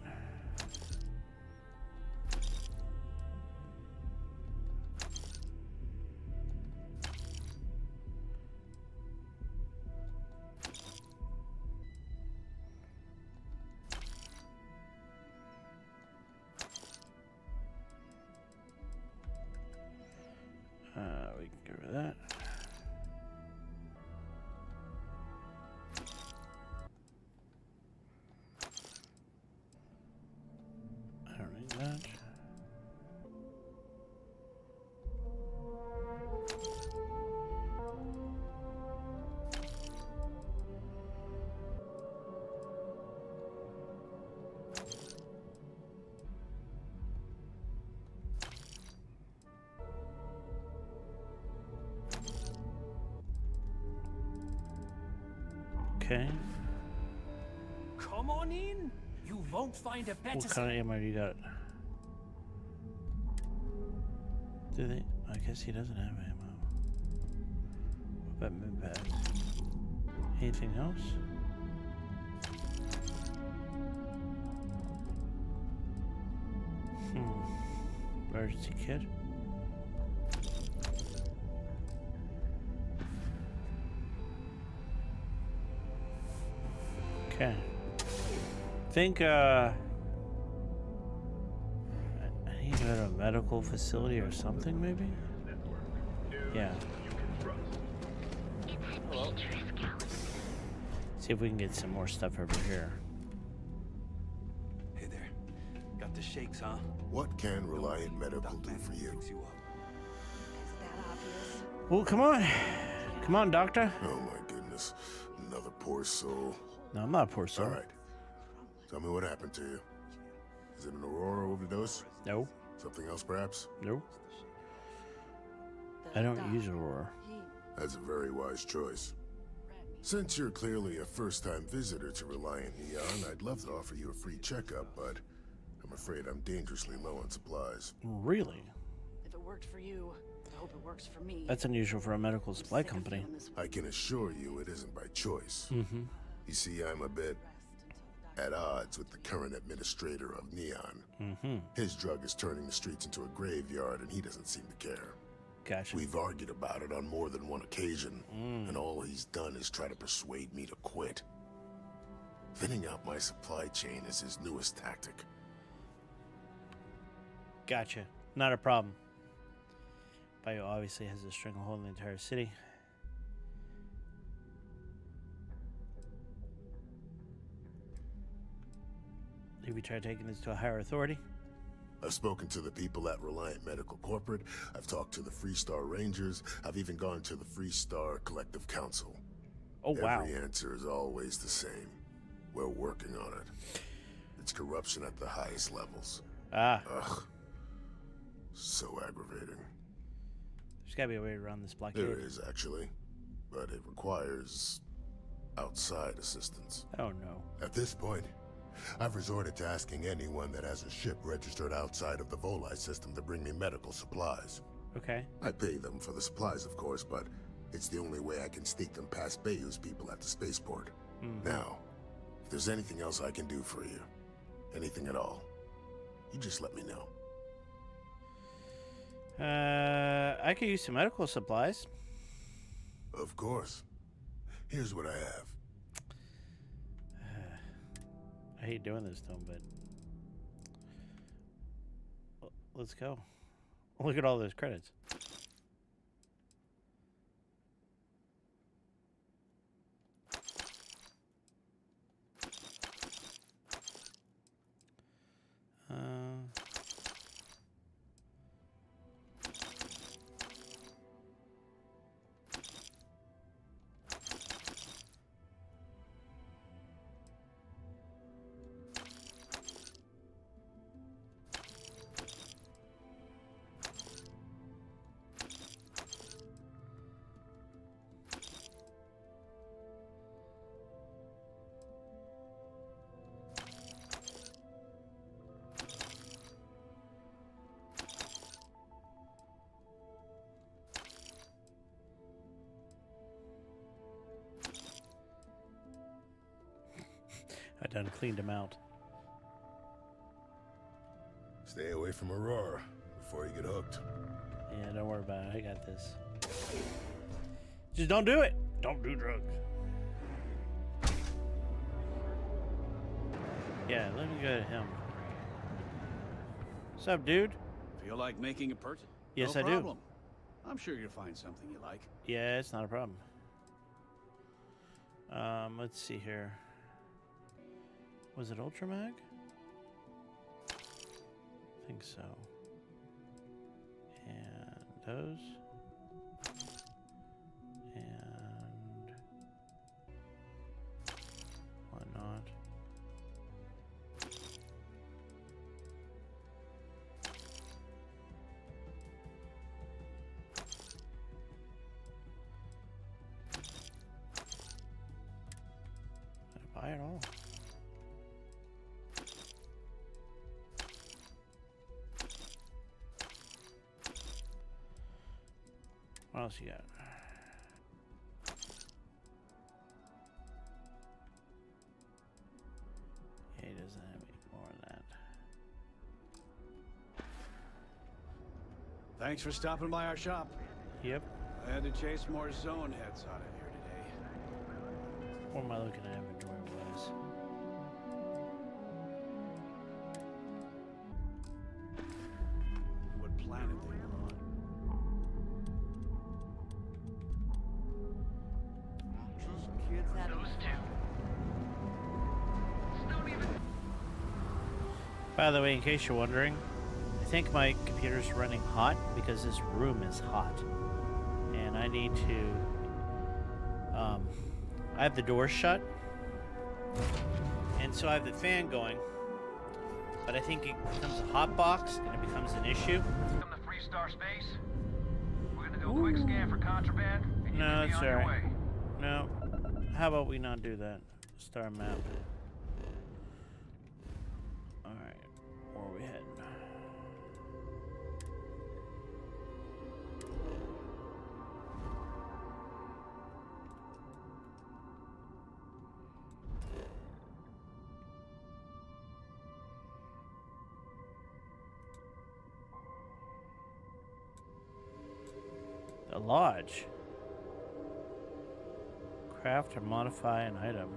We can get rid of that. I don't need that. Okay. Come on in. You won't find a better. What kind of ammo do you got? Do they? I guess he doesn't have ammo. What about mid-pad? Anything else? Emergency kit. Okay. I think I need to go to a medical facility or something, maybe? Yeah. Hello. See if we can get some more stuff over here. Hey there. Got the shakes, huh? What can Reliant Medical do for you? Well, come on. Come on, doctor. Oh my goodness. Another poor soul. No, I'm not a poor soul. All right. Tell me what happened to you. Is it an Aurora overdose? No. Something else, perhaps? No. I don't use Aurora. That's a very wise choice. Since you're clearly a first-time visitor to Reliant Neon, I'd love to offer you a free checkup, but I'm afraid I'm dangerously low on supplies. Really? If it worked for you, I hope it works for me. That's unusual for a medical supply company. I can assure you it isn't by choice. Mm-hmm. You see, I'm a bit at odds with the current administrator of Neon. Mm-hmm. His drug is turning the streets into a graveyard, and he doesn't seem to care. Gotcha. We've argued about it on more than one occasion, and all he's done is try to persuade me to quit. Thinning out my supply chain is his newest tactic. Gotcha. Not a problem. Bio obviously has a stranglehold on the entire city. Have you tried taking this to a higher authority? I've spoken to the people at Reliant Medical Corporate. I've talked to the Freestar Rangers. I've even gone to the Freestar Collective Council. Oh, wow. Every answer is always the same. We're working on it. It's corruption at the highest levels. Ah. Ugh. So aggravating. There's gotta be a way around this blockade. There is, actually. But it requires outside assistance. Oh, no. At this point, I've resorted to asking anyone that has a ship registered outside of the Voli system to bring me medical supplies. Okay. I pay them for the supplies, of course, but it's the only way I can sneak them past Bayou's people at the spaceport. Now, if there's anything else I can do for you, anything at all, you just let me know. I could use some medical supplies. Of course. Here's what I have. I hate doing this to him, but let's go. Look at all those credits. I done cleaned him out. Stay away from Aurora before you get hooked. Yeah, don't worry about it. I got this. Just don't do it. Don't do drugs. Yeah, let me go to him. What's up, dude? Feel like making a purchase? Yes, no I problem. do. I'm sure you'll find something you like. Yeah, it's not a problem. Let's see here. Was it Ultramag? I think so. And those. And whatnot. Did I buy it all? What else you got? Yeah, he doesn't have any more of that. Thanks for stopping by our shop. Yep. I had to chase more zone heads out of here today. What am I looking at inventory-wise? What planet they were on. Those two. Don't even. By the way, in case you're wondering, I think my computer's running hot because this room is hot. And I need to... I have the door shut. And so I have the fan going. But I think it becomes a hot box and it becomes an issue. From the Freestar space. We're gonna do a quick scan for contraband. And you No, can be that's on your alright. way. No. How about we not do that? Star map. Alright. Where are we heading? Lodge. Craft or modify an item.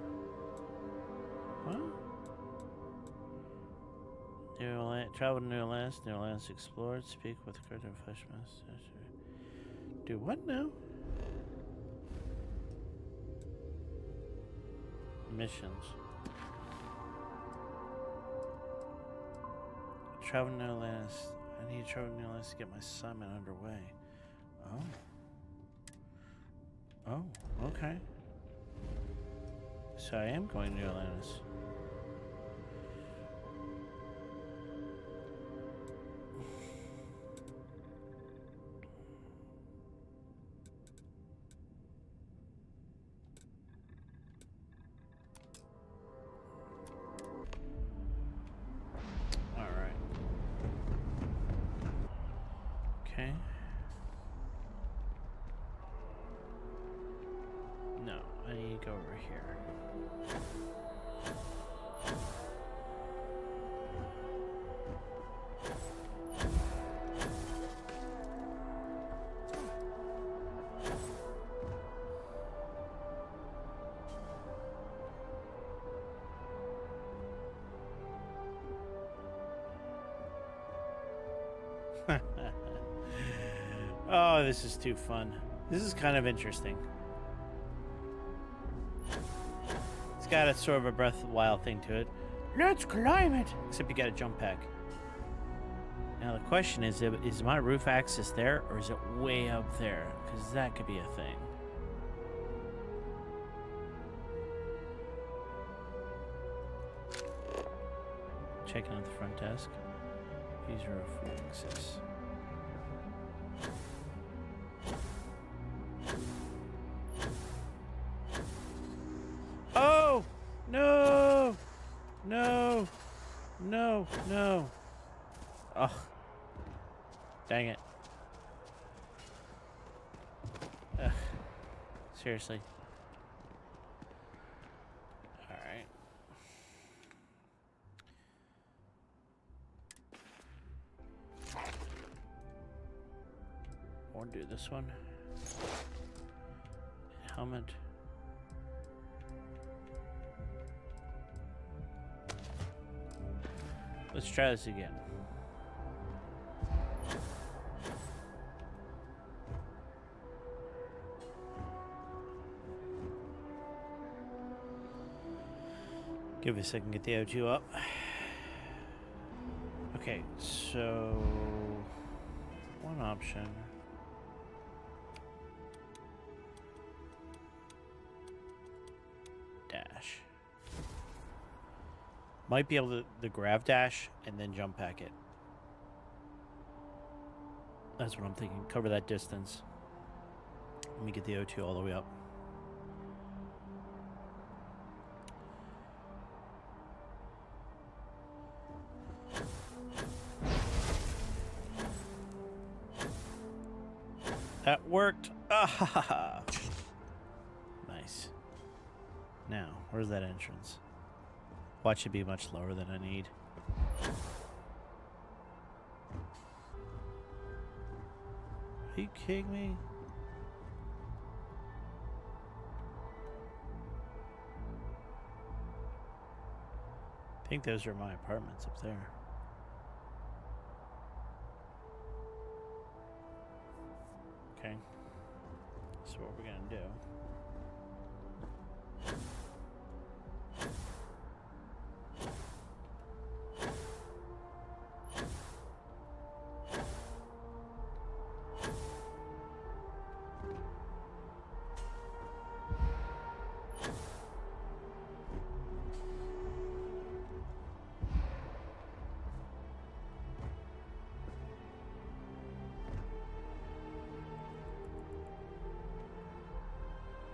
What? New land, travel to new lands explored, speak with creative fishman. Do what now? Missions. Travel to new lands. I need to travel to new lands to get my assignment underway. Oh. Oh, okay. So I am going to New Atlantis. All right. Okay. No, I need to go over here. Oh, this is too fun. This is kind of interesting. It's got a sort of a Breath of the Wild thing to it. Let's climb it! Except you got a jump pack. Now the question is my roof access there, or is it way up there? Because that could be a thing. Checking at the front desk. Use roof access. Oh! No! No! No! No! Ugh. Dang it. Ugh. Seriously. Alright. I want to do this one. Helmet. Let's try this again. Give it a second, get the O2 up. Okay, so one option. Dash. Might be able to grab dash and then jump pack it. That's what I'm thinking. Cover that distance. Let me get the O2 all the way up. That worked. Ah ha ha ha. Nice. Now, where's that entrance? Watch it be much lower than I need. Are you kidding me? I think those are my apartments up there. Okay. So what we're gonna do?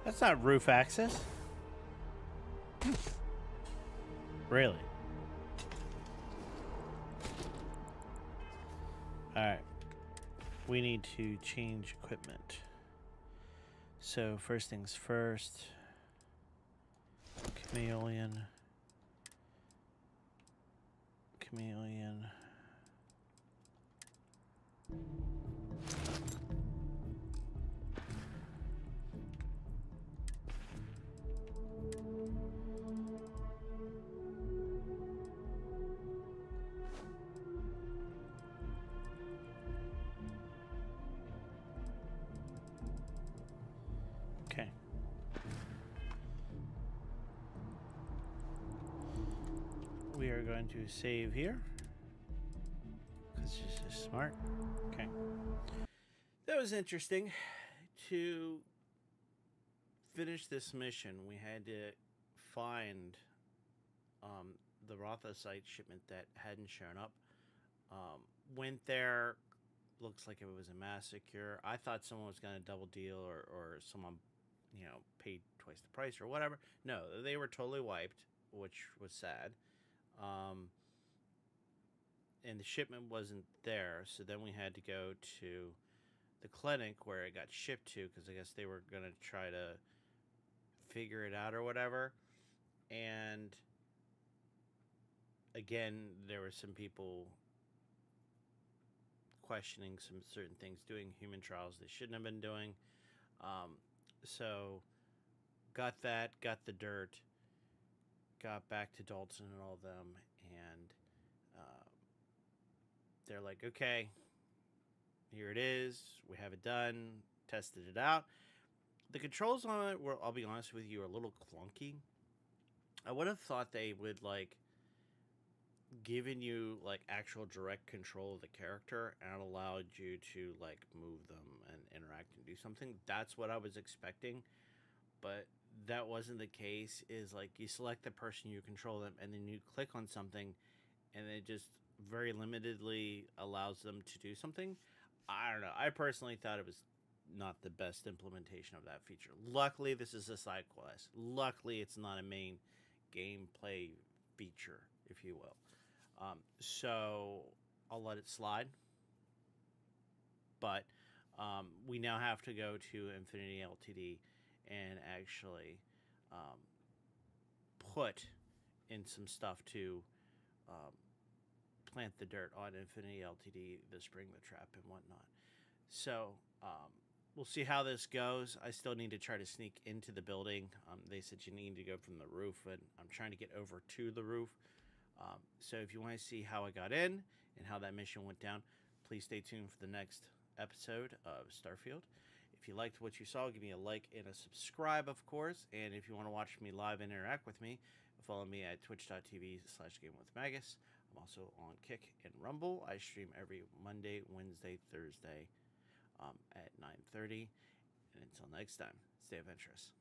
That's not roof access. Really? Alright. We need to change equipment. So, first things first. Chameleon. Chameleon. Okay. We are going to save here. Because it's just smart. Okay. That was interesting. To finish this mission, we had to find the Rothicite shipment that hadn't shown up. Went there. Looks like it was a massacre. I thought someone was going to double deal or someone, you know, paid twice the price or whatever. No, they were totally wiped, which was sad. And the shipment wasn't there, so then we had to go to the clinic where it got shipped to, because I guess they were going to try to figure it out or whatever. And again, there were some people questioning some certain things, doing human trials they shouldn't have been doing. So got that, got the dirt, got back to Dalton and all of them, and they're like, okay, here it is, we have it done, tested it out. The controls on it were, I'll be honest with you, are a little clunky. I would have thought they would, like, given you, like, actual direct control of the character and allowed you to, like, move them and interact and do something. That's what I was expecting, but that wasn't the case. Is like, you select the person, you control them, and then you click on something, and it just very limitedly allows them to do something. I don't know. I personally thought it was not the best implementation of that feature. Luckily, this is a side quest. Luckily, it's not a main gameplay feature, if you will. So I'll let it slide. But we now have to go to Infinity Ltd. And actually put in some stuff to plant the dirt on Infinity Ltd., the spring, the trap, and whatnot. So we'll see how this goes. I still need to try to sneak into the building. They said you need to go from the roof, and I'm trying to get over to the roof. So if you want to see how I got in and how that mission went down, please stay tuned for the next episode of Starfield. If you liked what you saw, give me a like and a subscribe, of course. And if you want to watch me live and interact with me, follow me at twitch.tv/GameWithMagus. I'm also on Kick and Rumble. I stream every Monday, Wednesday, Thursday at 9:30. And until next time, stay adventurous.